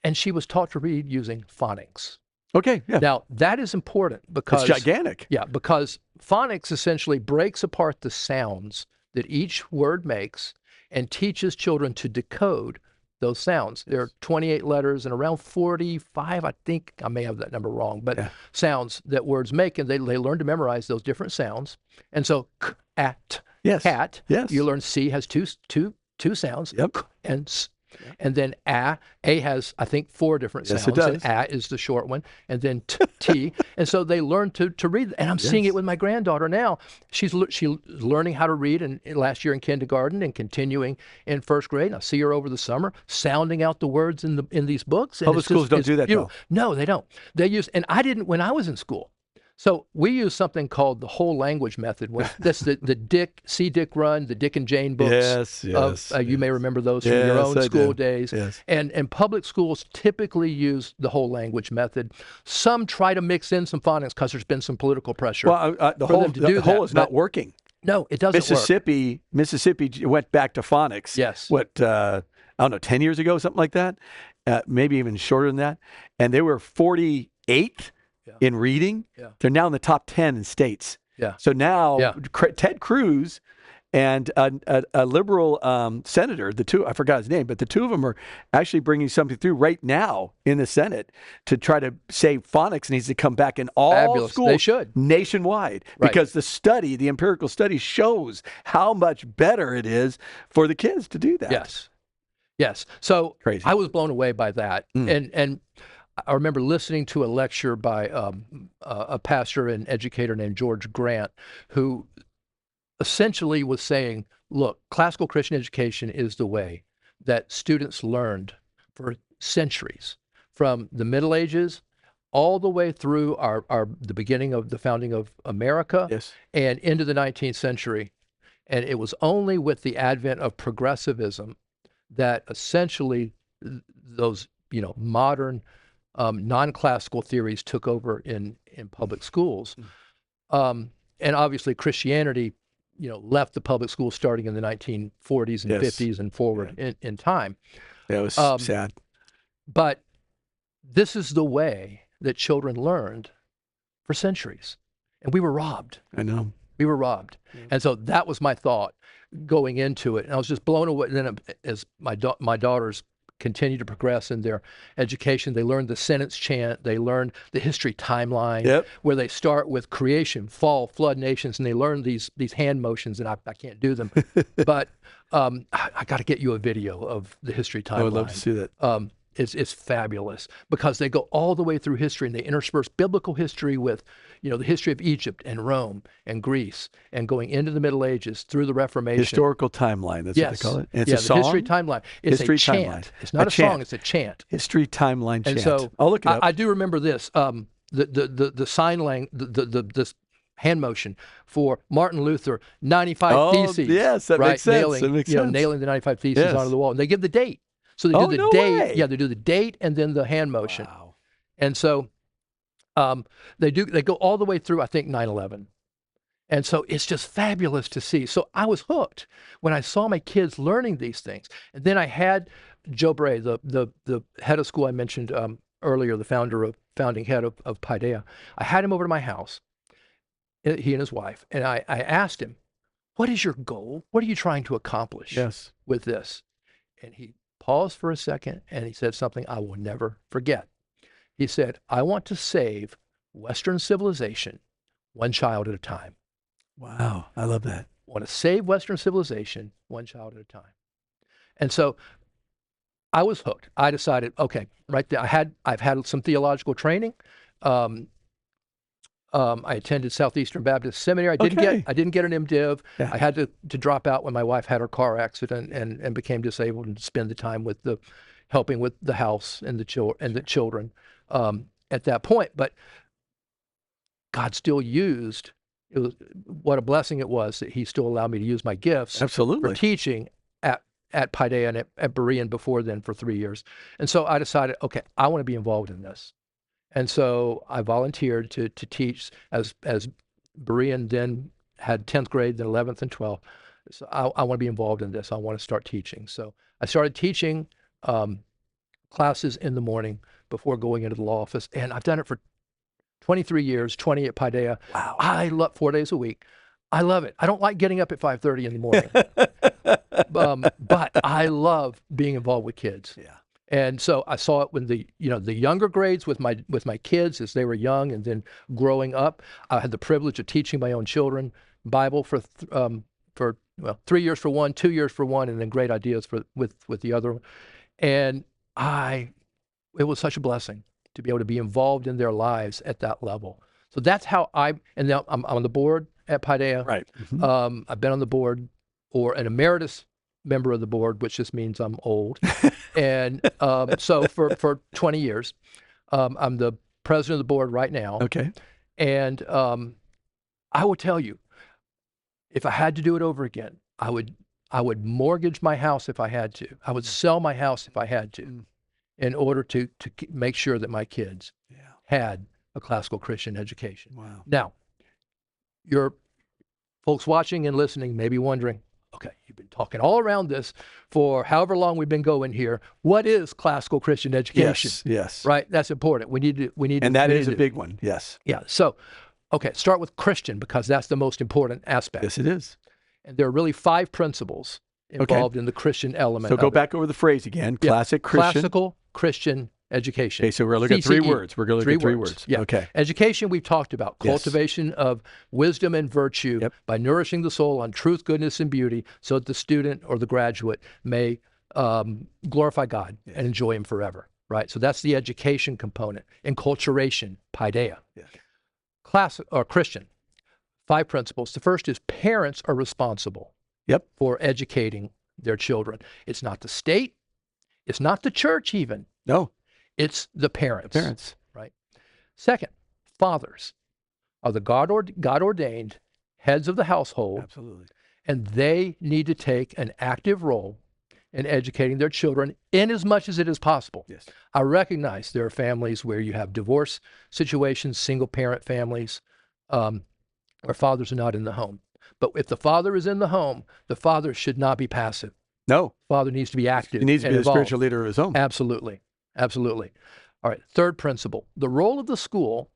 and she was taught to read using phonics. Okay. Yeah. Now that is important because it's gigantic. Yeah, because phonics essentially breaks apart the sounds that each word makes and teaches children to decode those sounds. There are 28 letters and around 45, I think, I may have that number wrong, but sounds that words make, and they learn to memorize those different sounds. And so, cat, you learn C has two sounds, and S. And then A has, I think, 4 different sounds. Yes, it does. And A is the short one, and then T. And so they learn to read. And I'm seeing it with my granddaughter now. She's learning how to read in last year in kindergarten and continuing in 1st grade. And I see her over the summer sounding out the words in these books. And public schools don't do that, though. No, they don't. They use, and I didn't when I was in school. So we use something called the whole language method. That's the Dick Run, the Dick and Jane books. Yes. You may remember those from your own school days. Yes. And public schools typically use the whole language method. Some try to mix in some phonics because there's been some political pressure. Well, the whole is not working. No, it doesn't work. Mississippi went back to phonics. Yes. I don't know, 10 years ago, something like that, maybe even shorter than that. And they were 48th in reading. They're now in the top 10 in states. So now Ted Cruz and a liberal senator, I forgot his name, but the two of them are actually bringing something through right now in the Senate to try to say phonics needs to come back in all schools. They should. Nationwide. Because the empirical study shows how much better it is for the kids to do that. Yes. So crazy. I was blown away by that. And I remember listening to a lecture by a pastor and educator named George Grant, who essentially was saying, look, classical Christian education is the way that students learned for centuries, from the Middle Ages all the way through the beginning of the founding of America and into the 19th century. And it was only with the advent of progressivism that essentially those modern non-classical theories took over in public schools. And obviously Christianity, left the public schools starting in the 1940s and 50s and forward in time. That was sad. But this is the way that children learned for centuries. And we were robbed. I know. We were robbed. And so that was my thought going into it. And I was just blown away. And then as my daughters continue to progress in their education, they learn the sentence chant, they learn the history timeline, where they start with creation, fall, flood, nations, and they learn these hand motions, and I can't do them. But I got to get you a video of the history timeline. I would love to see that. It's fabulous because they go all the way through history and they intersperse biblical history with, the history of Egypt and Rome and Greece and going into the Middle Ages through the Reformation. Historical timeline, that's what they call it. And it's a song? The history timeline. It's history a chant. Timeline. It's not a song, it's a chant. History timeline chant. And so I'll look it up. I do remember this, the sign language, the hand motion for Martin Luther, 95 Theses. Yes, that makes sense. Nailing the 95 Theses onto the wall. And they give the date. So they do the date. Way. Yeah, they do the date and then the hand motion. Wow. And so they go all the way through, I think, 9/11. And so it's just fabulous to see. So I was hooked when I saw my kids learning these things. And then I had Joe Bray, the head of school I mentioned earlier, the founding head of Paideia. I had him over to my house, he and his wife, and I asked him, what is your goal? What are you trying to accomplish with this? And he paused for a second, and he said something I will never forget. He said, I want to save Western civilization one child at a time. Wow, I love that. I want to save Western civilization one child at a time. And so I was hooked. I decided, okay, right there, I've had some theological training. I attended Southeastern Baptist Seminary. I didn't get an MDiv. Yeah. I had to drop out when my wife had her car accident and became disabled, and spend the time with helping with the house and the children at that point. But God still used what a blessing it was that he still allowed me to use my gifts Absolutely. for teaching at Paideia and at Berean before then for 3 years. And so I decided, okay, I want to be involved in this. And so I volunteered to teach as Berean then had 10th grade, then 11th and 12th. So I want to be involved in this. I want to start teaching. So I started teaching classes in the morning before going into the law office. And I've done it for 23 years, 20 at Paideia. Wow. I love 4 days a week. I love it. I don't like getting up at 5:30 in the morning, but I love being involved with kids. Yeah. And so I saw it when the younger grades with my kids as they were young, and then growing up, I had the privilege of teaching my own children Bible for 3 years for one, 2 years for one, and then great ideas with the other. And it was such a blessing to be able to be involved in their lives at that level. So that's how and now I'm on the board at Paideia. Right. Mm-hmm. I've been on the board, or an emeritus member of the board, which just means I'm old. And so for 20 years, I'm the president of the board right now. Okay. And I will tell you, if I had to do it over again, I would mortgage my house if I had to. I would sell my house if I had to, in order to make sure that my kids had a classical Christian education. Wow. Now, your folks watching and listening may be wondering, okay, you've been talking all around this for however long we've been going here. What is classical Christian education? Yes. Right? That's important. We need and that is a big one. Yes. Yeah. So, okay, start with Christian, because that's the most important aspect. Yes, it is. And there are really 5 principles involved in the Christian element. So go back over the phrase again. Classical Christian education. Okay, so we're looking at 3 words. We're going to look at 3 words. Yeah. Okay. Education, we've talked about. Cultivation of wisdom and virtue by nourishing the soul on truth, goodness, and beauty, so that the student or the graduate may glorify God and enjoy Him forever. Right? So that's the education component. Enculturation, Paideia. Yes. Christian, 5 principles. The first is parents are responsible for educating their children. It's not the state. It's not the church even. No. It's the parents. Right? Second, fathers are the God-ordained heads of the household. Absolutely. And they need to take an active role in educating their children in as much as it is possible. Yes. I recognize there are families where you have divorce situations, single-parent families, where fathers are not in the home. But if the father is in the home, the father should not be passive. No. Father needs to be active. He needs to be the spiritual leader of his home. Absolutely. All right, third principle. The role of the school,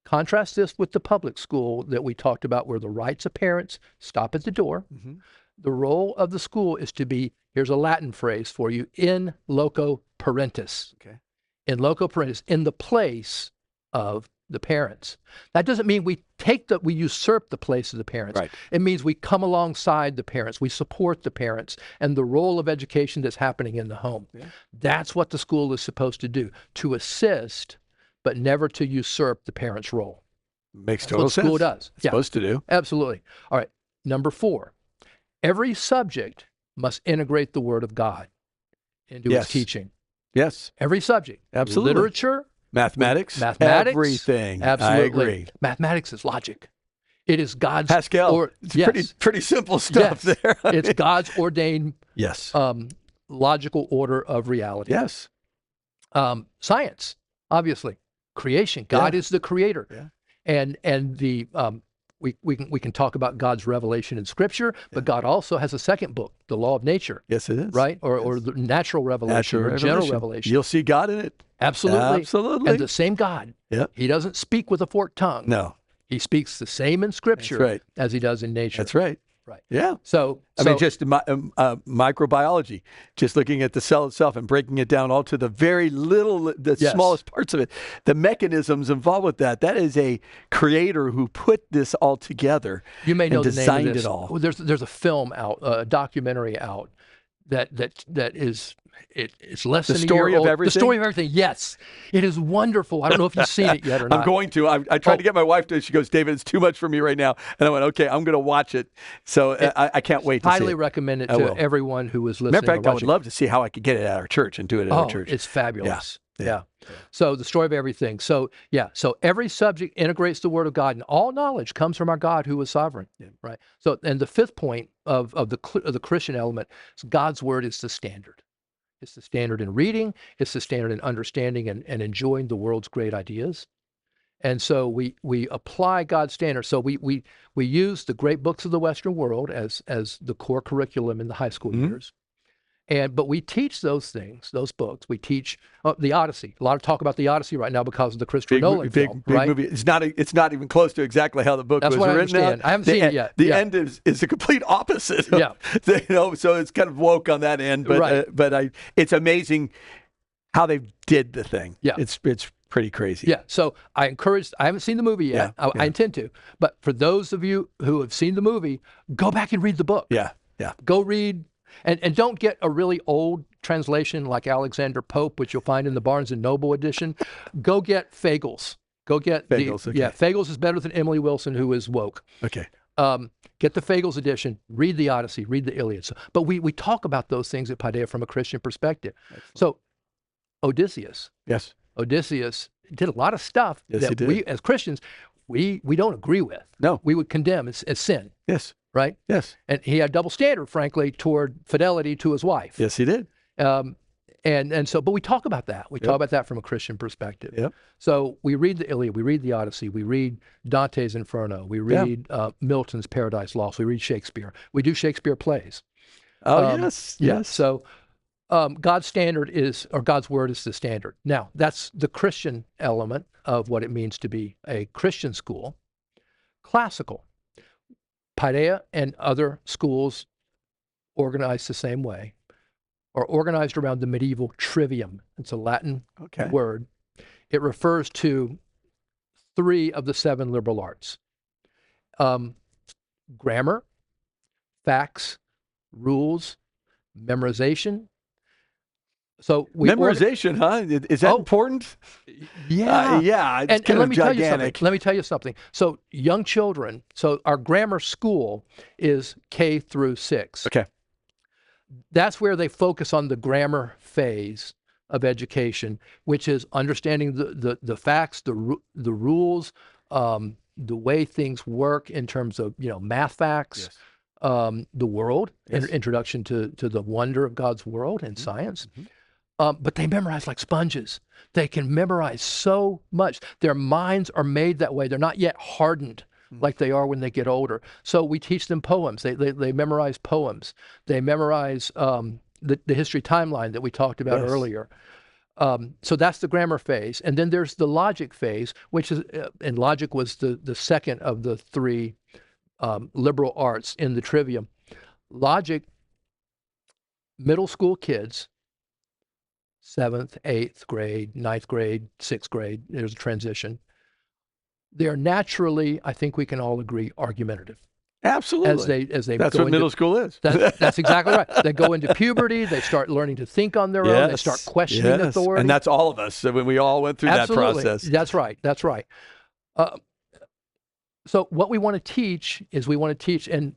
contrast this with the public school that we talked about, where the rights of parents stop at the door. Mm-hmm. The role of the school is to be, here's a Latin phrase for you, in loco parentis. Okay. In loco parentis, in the place of the parents. That doesn't mean we usurp the place of the parents. Right. It means we come alongside the parents, we support the parents and the role of education that's happening in the home. Yeah. That's what the school is supposed to do, to assist, but never to usurp the parents' role. Makes total sense. That's what the school does. It's supposed to do. Absolutely. All right. Number 4, every subject must integrate the Word of God into its teaching. Yes. Every subject. Absolutely. Literature. Mathematics, everything. Absolutely. I agree. Mathematics is logic. It is God's Pascal. It's pretty simple stuff there. It's God's ordained logical order of reality. Yes. Science, obviously. Creation. God is the creator. Yeah. And the we can talk about God's revelation in Scripture, but God also has a second book, the law of nature. Yes, it is. Right? Or the natural revelation, general revelation. You'll see God in it. Absolutely. And the same God. Yep. He doesn't speak with a forked tongue. No. He speaks the same in Scripture as he does in nature. That's right. Right. Yeah. So I mean, just microbiology, just looking at the cell itself and breaking it down all to the very little, smallest parts of it, the mechanisms involved with that. That is a creator who put this all together. You may know and the designed name of this. It all. There's a film out, a documentary out that is. It's less than a year old. The story of everything? The story of everything, yes. It is wonderful. I don't know if you've seen it yet or not. I'm going to. I tried to get my wife to. She goes, David, it's too much for me right now. And I went, okay, I'm going to watch it. So I can't wait to see it. Highly recommend it to everyone who is listening. Matter of fact, I would love to see how I could get it at our church and do it at our church. It's fabulous. Yeah. So the story of everything. So every subject integrates the word of God, and all knowledge comes from our God who is sovereign. Yeah. Right. So, and the fifth point of the Christian element is God's word is the standard. It's the standard in reading. It's the standard in understanding and enjoying the world's great ideas. And so we apply God's standard. So we use the great books of the Western world as the core curriculum in the high school years. But we teach those things, those books. We teach the Odyssey. A lot of talk about the Odyssey right now because of the Christopher Nolan film, big right? movie. It's not even close to exactly how the book was written. That's what I understand. I haven't seen it yet. The end is the complete opposite. Yeah. So it's kind of woke on that end. But it's amazing how they did the thing. Yeah. It's pretty crazy. Yeah. So I haven't seen the movie yet. I intend to. But for those of you who have seen the movie, go back and read the book. Yeah. Yeah. Go read. And don't get a really old translation like Alexander Pope, which you'll find in the Barnes & Noble edition. Go get Fagles. Go get Fagles. Fagles is better than Emily Wilson, who is woke. Okay. Get the Fagles edition. Read the Odyssey. Read the Iliad. But we talk about those things at Paideia from a Christian perspective. Excellent. So Odysseus. Yes. Odysseus did a lot of stuff that we, as Christians, we don't agree with. No. We would condemn as sin. Yes. Right? Yes. And he had double standard, frankly, toward fidelity to his wife. Yes, he did. But we talk about that. We talk about that from a Christian perspective. Yep. So we read the Iliad, we read the Odyssey, we read Dante's Inferno, we read Milton's Paradise Lost, we read Shakespeare. We do Shakespeare plays. Oh, yes. Yeah. So God's standard is, or God's word is the standard. Now, that's the Christian element of what it means to be a Christian school. Classical. Paideia and other schools organized the same way, are organized around the medieval trivium. It's a Latin word. It refers to 3 of the 7 liberal arts. Grammar, facts, rules, memorization. So memorization, Is that important? Yeah. It's kind of gigantic. Let me tell you something. So young children, our grammar school is K through 6. Okay. That's where they focus on the grammar phase of education, which is understanding the facts, the rules, the way things work in terms of math facts, the world, introduction to the wonder of God's world and science. Mm-hmm. But they memorize like sponges. They can memorize so much. Their minds are made that way. They're not yet hardened like they are when they get older. So we teach them poems. They memorize poems. They memorize the history timeline that we talked about earlier. So that's the grammar phase. And then there's the logic phase, which is, and logic was the second of the 3 liberal arts in the trivium. Logic, middle school kids, 7th, 8th grade, 9th grade, 6th grade, there's a transition. They're naturally, I think we can all agree, argumentative. Absolutely. As they That's go what middle school is. That's exactly right. They go into puberty, they start learning to think on their own, they start questioning authority. And that's all of us when we all went through that process. That's right. So what we want to teach is and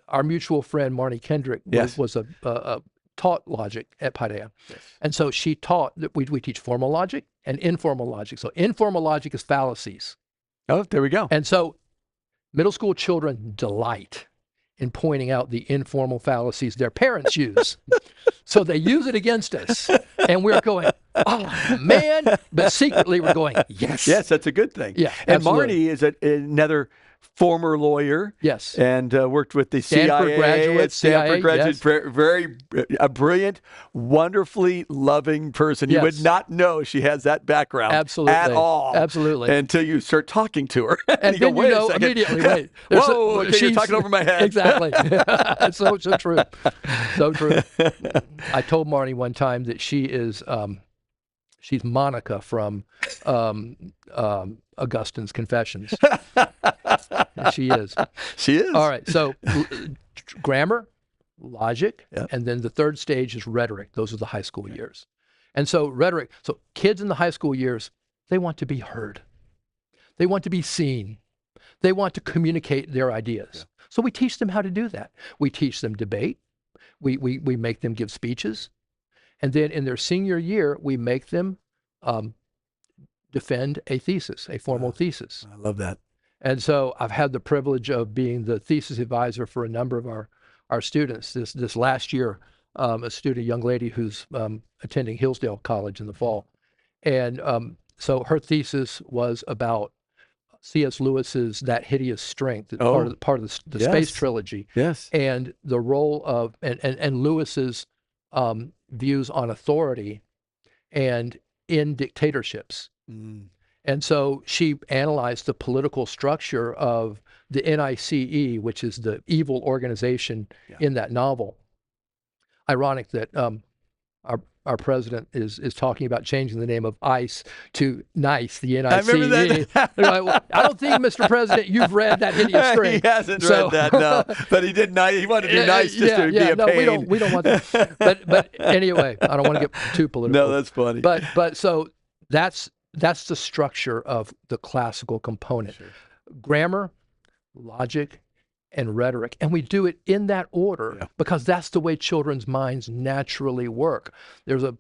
our mutual friend Marnie Kendrick was a taught logic at Paideia. Yes. And so she taught that we teach formal logic and informal logic. So informal logic is fallacies. Oh, there we go. And so middle school children delight in pointing out the informal fallacies their parents use. So they use it against us. And we're going, oh, man. But secretly we're going, yes. Yes, that's a good thing. Yeah, and Marnie is another former lawyer. Yes. And worked with the Stanford graduate, Stanford graduate, very brilliant, wonderfully loving person. You would not know she has that background at all. Absolutely. Until you start talking to her. And you then go, wait a second. Immediately, wait. Whoa, you're talking over my head. Exactly. so true. So true. I told Marnie one time that she is, she's Monica from Augustine's Confessions. She is. She is. All right. So grammar, logic, and then the third stage is rhetoric. Those are the high school years. And so rhetoric, so kids in the high school years, they want to be heard. They want to be seen. They want to communicate their ideas. Yeah. So we teach them how to do that. We teach them debate. We make them give speeches. And then in their senior year, we make them defend a thesis, a formal thesis. I love that. And so I've had the privilege of being the thesis advisor for a number of our students. This last year, a young lady who's attending Hillsdale College in the fall. And so her thesis was about C.S. Lewis's That Hideous Strength, part of the Space Trilogy. Yes. And the role of, and Lewis's views on authority and in dictatorships. And so she analyzed the political structure of the NICE, which is the evil organization in that novel. Ironic that our president is talking about changing the name of ICE to NICE, the NICE. I remember that. Well, I don't think, Mr. President, you've read That Hideous Strength. He hasn't read that, no. But he did nice. He wanted to be nice just to be a pain. We don't want that. But anyway, I don't want to get too political. No, that's funny. But so that's the structure of the classical component. Sure. Grammar, logic, and rhetoric. And we do it in that order because that's the way children's minds naturally work. There's a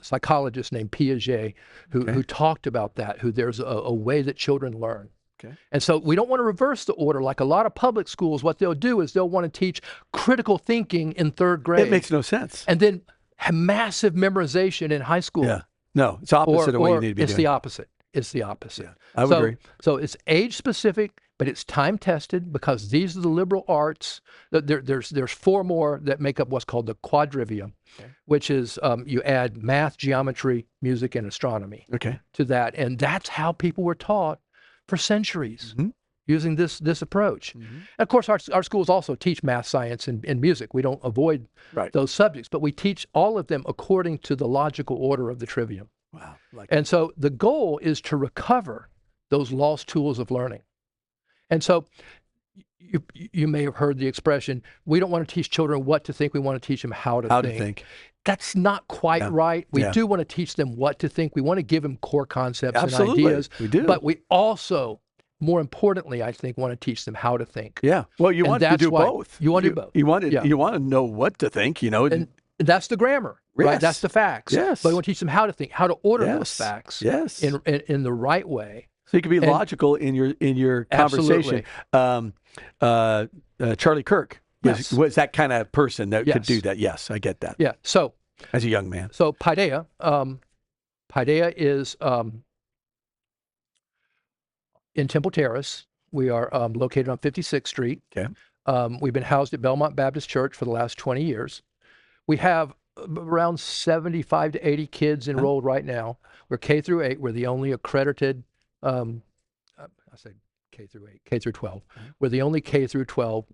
psychologist named Piaget who talked about that, there's a way that children learn. Okay. And so we don't want to reverse the order. Like a lot of public schools, what they'll do is they'll want to teach critical thinking in third grade. It makes no sense. And then have massive memorization in high school. Yeah. No, it's opposite of what you need to be doing. It's the opposite. It's the opposite. Yeah, I would agree. So it's age specific, but it's time tested because these are the liberal arts. There's four more that make up what's called the quadrivium, which is you add math, geometry, music, and astronomy to that. And that's how people were taught for centuries using this approach. And of course, our schools also teach math, science, and music. We don't avoid those subjects, but we teach all of them according to the logical order of the trivium. Wow. And so the goal is to recover those lost tools of learning. And so you may have heard the expression, we don't want to teach children what to think, we want to teach them how to think. That's not quite right. We do want to teach them what to think. We want to give them core concepts and ideas. We do. But we also, more importantly, I think, want to teach them how to think. Yeah. Well, you want to do both. You want to do both. You want to know what to think, And that's the grammar, right? That's the facts. Yes. But we want to teach them how to think, how to order those facts in the right way. So you can be logical in your conversation. Charlie Kirk was that kind of person that could do that. Yes, I get that. Yeah. So as a young man. So Paideia is in Temple Terrace. We are located on 56th Street. Okay. We've been housed at Belmont Baptist Church for the last 20 years. We have around 75 to 80 kids enrolled right now. We're K through 8. We're the only accredited, I say K through 8, K through 12. We're the only K through 12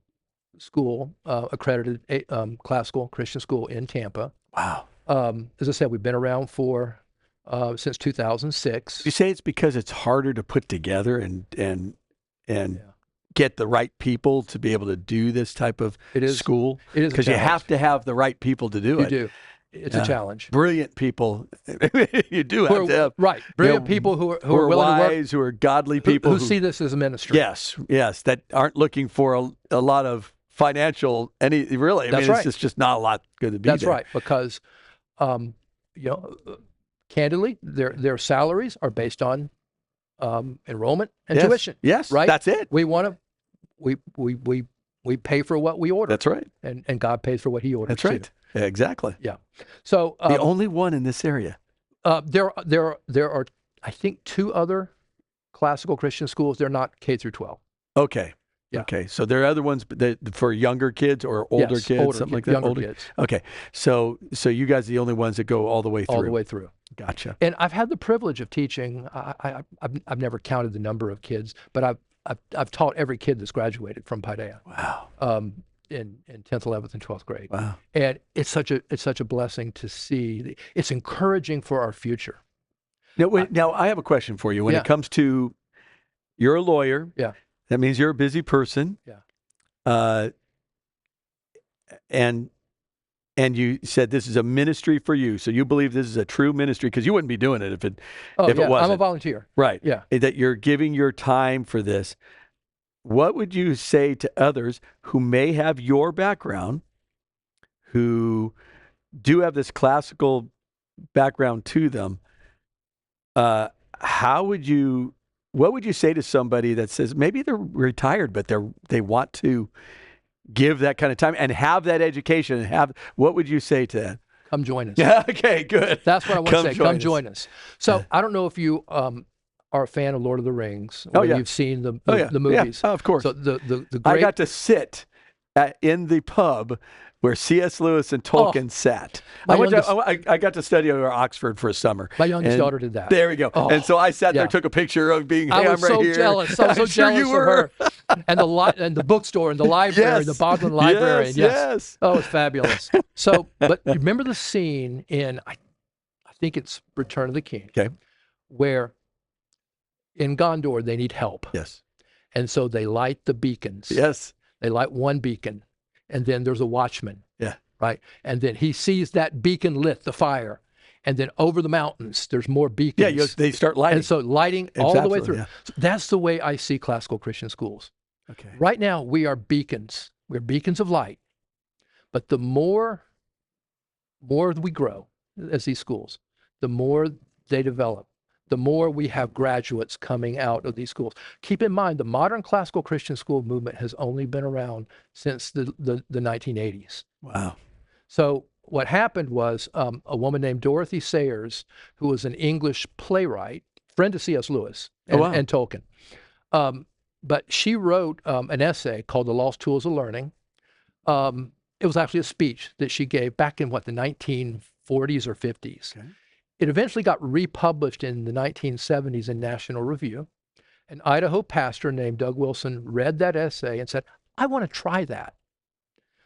school, accredited classical Christian school in Tampa. Wow. As I said, we've been around since 2006. You say it's because it's harder to put together and get the right people to be able to do this type of school? It is because you have to have the right people to do it. You do. It's a challenge. Brilliant people. You do have to have. Right. Brilliant people who are willing wise, to work. Who are godly people. Who see this as a ministry. Yes. That aren't looking for a lot of financial, it's just not a lot going to be That's there. right. Because, candidly, their salaries are based on enrollment and tuition. Yes. Right. That's it. We want to, we pay for what we order. That's right. And God pays for what He orders. That's right. Too. Yeah, exactly. Yeah. So the only one in this area. There are, I think, 2 other classical Christian schools. They're not K through 12. Okay. Yeah. Okay. So there are other ones for younger kids or older kids, something like that. Younger kids. Okay. So you guys are the only ones that go all the way through. All the way through. Gotcha. And I've had the privilege of teaching. I've never counted the number of kids, but I've taught every kid that's graduated from Paideia. Wow. In 10th, 11th, and 12th grade. Wow. And it's such a blessing to see. It's encouraging for our future. Now I have a question for you. When it comes to, you're a lawyer. Yeah. That means you're a busy person. Yeah. And you said this is a ministry for you. So you believe this is a true ministry because you wouldn't be doing it if it wasn't. I'm a volunteer. Right. Yeah. That you're giving your time for this. What would you say to others who may have your background, who do have this classical background to them. What would you say to somebody that says maybe they're retired, but they want to give that kind of time and have that education and what would you say to that? Come join us. Yeah. Okay, good. That's what I want to say. Come join us. So I don't know if you are a fan of Lord of the Rings or you've seen the movies. Yeah, of course. So the great... I got to sit in the pub where C.S. Lewis and Tolkien sat. I got to study over Oxford for a summer. My youngest daughter did that. There we go. And so I sat there, took a picture of being. Hey, I was so jealous. I was so jealous of her. And the bookstore and the library, the Bodleian Library. Yes. Oh, it's fabulous. So, but remember the scene in I think it's Return of the King. Okay. Where in Gondor they need help. Yes. And so they light the beacons. Yes. They light one beacon. And then there's a watchman. Yeah. Right. And then he sees that beacon lit, the fire. And then over the mountains, there's more beacons. Yeah, they start lighting. And so lighting all the way through. Yeah. So that's the way I see classical Christian schools. Okay. Right now, we are beacons. We're beacons of light. But the more we grow as these schools, the more they develop, the more we have graduates coming out of these schools. Keep in mind, the modern classical Christian school movement has only been around since the 1980s. Wow. So what happened was a woman named Dorothy Sayers, who was an English playwright, friend of C.S. Lewis and Tolkien. But she wrote an essay called The Lost Tools of Learning. It was actually a speech that she gave back in, the 1940s or 50s. Okay. It eventually got republished in the 1970s in National Review. An Idaho pastor named Doug Wilson read that essay and said, I want to try that.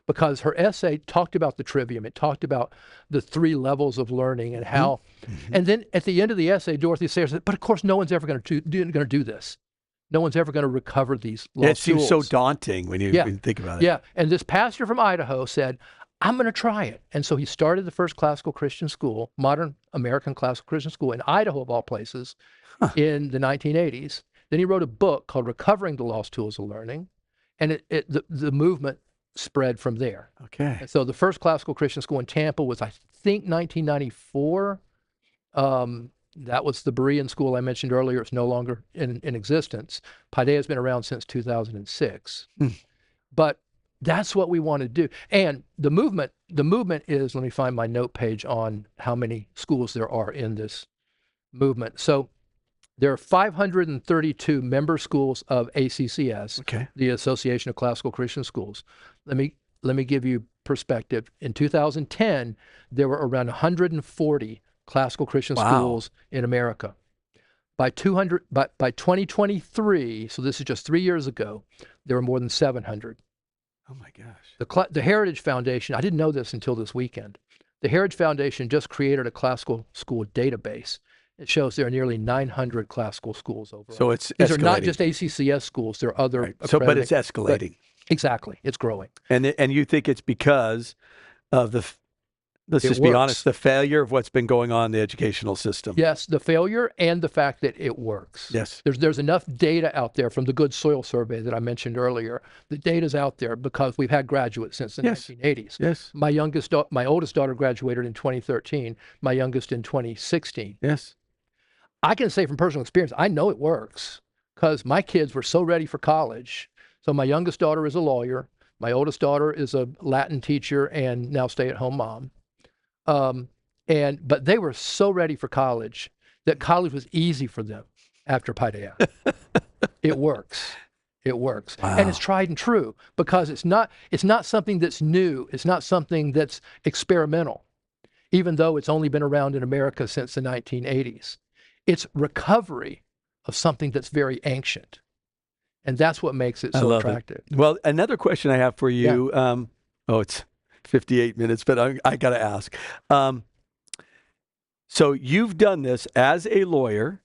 Because her essay talked about the trivium. It talked about the 3 levels of learning and how. Mm-hmm. And then at the end of the essay, Dorothy Sayers said, but of course, no one's ever going to do this. No one's ever going to recover these lost tools. It seems so daunting when you think about it. Yeah. And this pastor from Idaho said, I'm going to try it. And so he started the first classical Christian school, modern American classical Christian school in Idaho, of all places, in the 1980s. Then he wrote a book called Recovering the Lost Tools of Learning. And the movement spread from there. Okay. And so the first classical Christian school in Tampa was, I think, 1994. That was the Berean school I mentioned earlier. It's no longer in existence. Paideia has been around since 2006. But that's what we want to do. And the movement is, let me find my note page on how many schools there are in this movement. So there are 532 member schools of ACCS, the Association of Classical Christian Schools. Let me give you perspective. In 2010, there were around 140 classical Christian schools in America. By 2023, so this is just 3 years ago, there were more than 700. Oh my gosh. The Heritage Foundation, I didn't know this until this weekend. The Heritage Foundation just created a classical school database. It shows there are nearly 900 classical schools overall. So it's These escalating. are not just ACCS schools, there are other but it's escalating. Exactly, it's growing. And you think it's because of let's just be honest, the failure of what's been going on in the educational system. Yes, the failure and the fact that it works. Yes. There's enough data out there from the Good Soil Survey that I mentioned earlier. The data's out there because we've had graduates since the 1980s. Yes. My oldest daughter graduated in 2013, my youngest in 2016. Yes. I can say from personal experience, I know it works because my kids were so ready for college. So my youngest daughter is a lawyer. My oldest daughter is a Latin teacher and now stay-at-home mom. But they were so ready for college that college was easy for them after Paideia. It works. It works. Wow. And it's tried and true because it's not something that's new. It's not something that's experimental, even though it's only been around in America since the 1980s. It's recovery of something that's very ancient. And that's what makes it so attractive. Well, another question I have for you, it's 58 minutes, but I got to ask. So you've done this as a lawyer,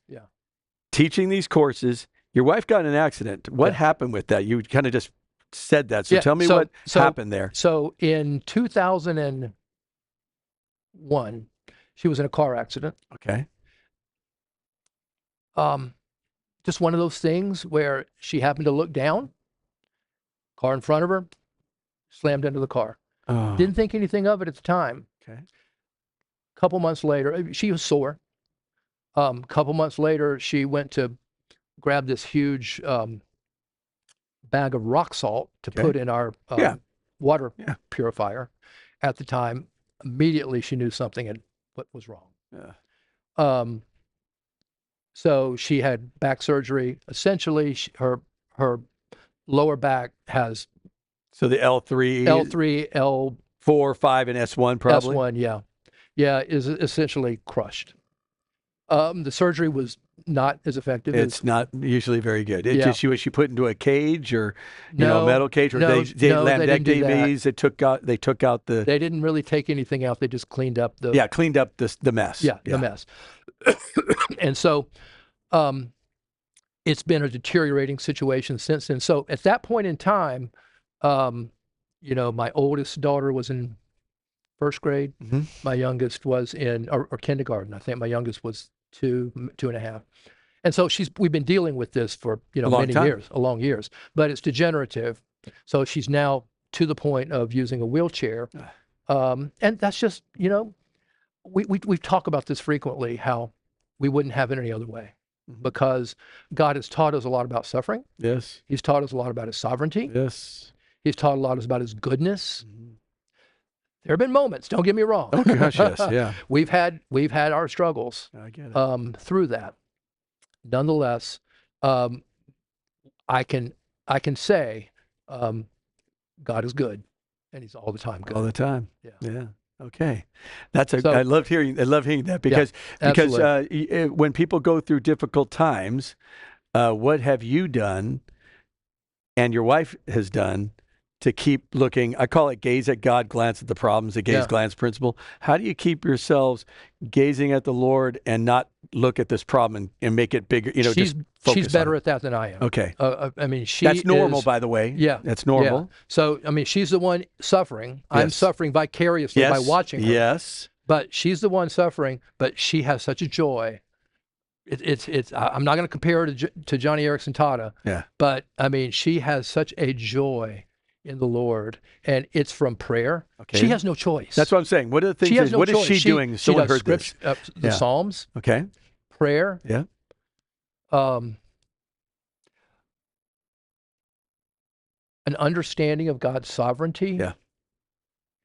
teaching these courses. Your wife got in an accident. What happened with that? You kind of just said that. So tell me what happened there. So in 2001, she was in a car accident. Okay. Just one of those things where she happened to look down, car in front of her, slammed into the car. Oh. Didn't think anything of it at the time. Okay. couple months later, she was sore. Couple months later, she went to grab this huge bag of rock salt to put in our water purifier. At the time, immediately she knew something what was wrong. So she had back surgery. Essentially, her lower back has the L3, L4, 5, and S1 probably. S1, yeah, is essentially crushed. The surgery was not as effective. It's not usually very good. Was she put into a cage or a metal cage, or they lambectomies? They took out the. They didn't really take anything out. They just cleaned up the mess. The mess. And so, it's been a deteriorating situation since then. So at that point in time, my oldest daughter was in first grade. Mm-hmm. My youngest was in or kindergarten. I think my youngest was 2.5. And so we've been dealing with this for, long years, but it's degenerative. So she's now to the point of using a wheelchair. And that's just, we talk about this frequently, how we wouldn't have it any other way, because God has taught us a lot about suffering. Yes. He's taught us a lot about his sovereignty. Yes. He's taught a lot about his goodness. Mm-hmm. There have been moments, don't get me wrong. Oh gosh, yes, yeah. We've had our struggles. I get it. Through that. Nonetheless, I can say God is good, and he's all the time good. All the time. Yeah. Okay. I love hearing that because when people go through difficult times, what have you done and your wife has done to keep looking? I call it gaze at God, glance at the problems, the gaze glance principle. How do you keep yourselves gazing at the Lord and not look at this problem and make it bigger? She's better at that than I am. Okay. That's normal, by the way. Yeah. That's normal. Yeah. So, she's the one suffering. Yes. I'm suffering vicariously by watching her. Yes. But she's the one suffering, but she has such a joy. I'm not going to compare her to Johnny Erickson Tata. Yeah. But, she has such a joy in the Lord, and it's from prayer. Okay. She has no choice. That's what I'm saying. What are the things? What is she doing? She does the Psalms. Okay. Prayer. Yeah. An understanding of God's sovereignty. Yeah.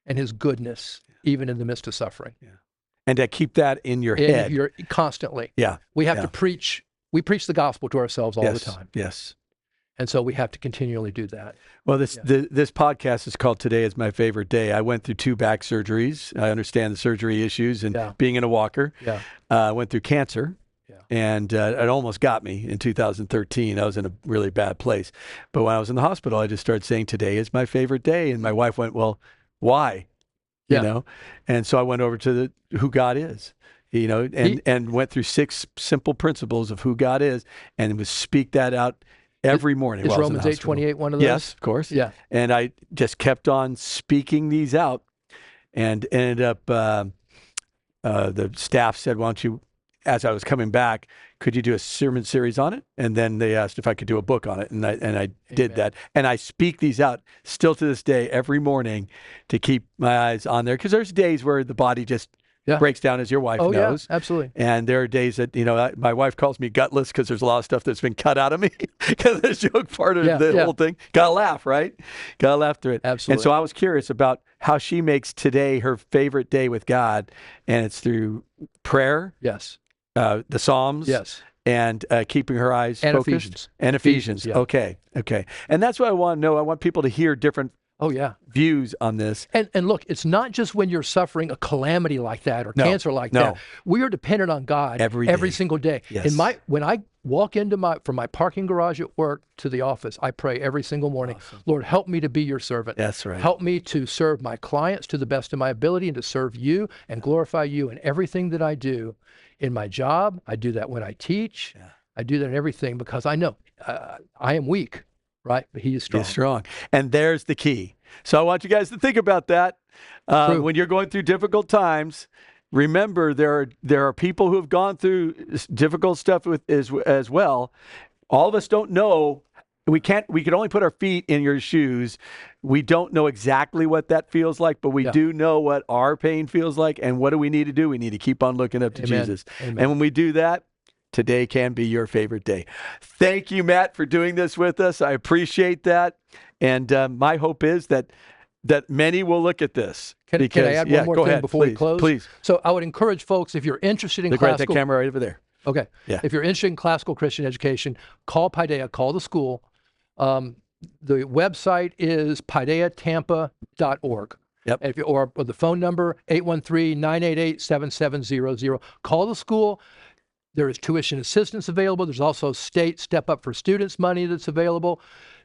And his goodness, even in the midst of suffering. Yeah. And to keep that in your head. Constantly. Yeah. We have to preach. We preach the gospel to ourselves all the time. Yes. And so we have to continually do that. Well, this podcast is called Today is My Favorite Day. I went through 2 back surgeries. I understand the surgery issues and being in a walker. Yeah. I went through cancer. Yeah. And it almost got me in 2013. I was in a really bad place. But when I was in the hospital, I just started saying, today is my favorite day. And my wife went, well, why? And so I went over to who God is, and went through 6 simple principles of who God is and would speak that out every morning. Is Romans 8:28 one of those? Yes, of course. Yeah. And I just kept on speaking these out and ended up, the staff said, why don't you, as I was coming back, could you do a sermon series on it? And then they asked if I could do a book on it. And I did that. And I speak these out still to this day every morning to keep my eyes on there. Because there's days where the body just breaks down, as your wife knows. Yeah, absolutely. And there are days that, my wife calls me gutless because there's a lot of stuff that's been cut out of me because the joke part of the whole thing. Got to laugh, right? Got to laugh through it. Absolutely. And so I was curious about how she makes today her favorite day with God. And it's through prayer. Yes. The Psalms. Yes. And keeping her eyes focused. Ephesians. And Ephesians. Yeah. Okay. And that's what I want to know. I want people to hear different views on this. And look, it's not just when you're suffering a calamity like that or cancer like that. We are dependent on God every single day. Yes. When I walk from my parking garage at work to the office, I pray every single morning, Lord, help me to be your servant. That's right. Help me to serve my clients to the best of my ability and to serve you and glorify you in everything that I do. In my job, I do that when I teach. Yeah. I do that in everything because I know I am weak, right? But he is strong. He's strong. And there's the key. So I want you guys to think about that. When you're going through difficult times, remember there are people who have gone through difficult stuff as well. All of us don't know. We can only put our feet in your shoes. we don't know exactly what that feels like, but we do know what our pain feels like. And what do we need to do? We need to keep on looking up to Jesus. Amen. And when we do that, today can be your favorite day. Thank you, Matt, for doing this with us. I appreciate that. And my hope is that many will look at this. Can I add one more thing before we close? Please. So I would encourage folks, if you're interested in classical... The camera right over there. Okay. Yeah. If you're interested in classical Christian education, call Paideia, call the school. The website is paideiatampa.org. Yep. Or the phone number, 813-988-7700. Call the school. There is tuition assistance available. There's also state Step Up for Students money that's available.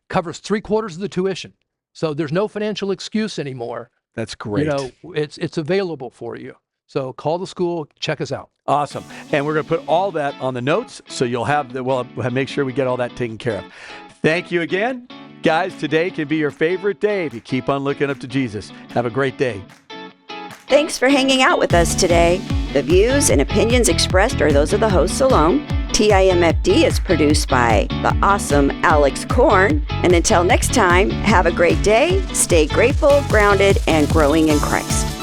Covers 3/4 of the tuition. So there's no financial excuse anymore. That's great. It's available for you. So call the school, check us out. Awesome. And we're going to put all that on the notes, so you'll have we'll make sure we get all that taken care of. Thank you again. Guys, today can be your favorite day if you keep on looking up to Jesus. Have a great day. Thanks for hanging out with us today. The views and opinions expressed are those of the hosts alone. TIMFD is produced by the awesome Alex Korn. And until next time, have a great day, stay grateful, grounded, and growing in Christ.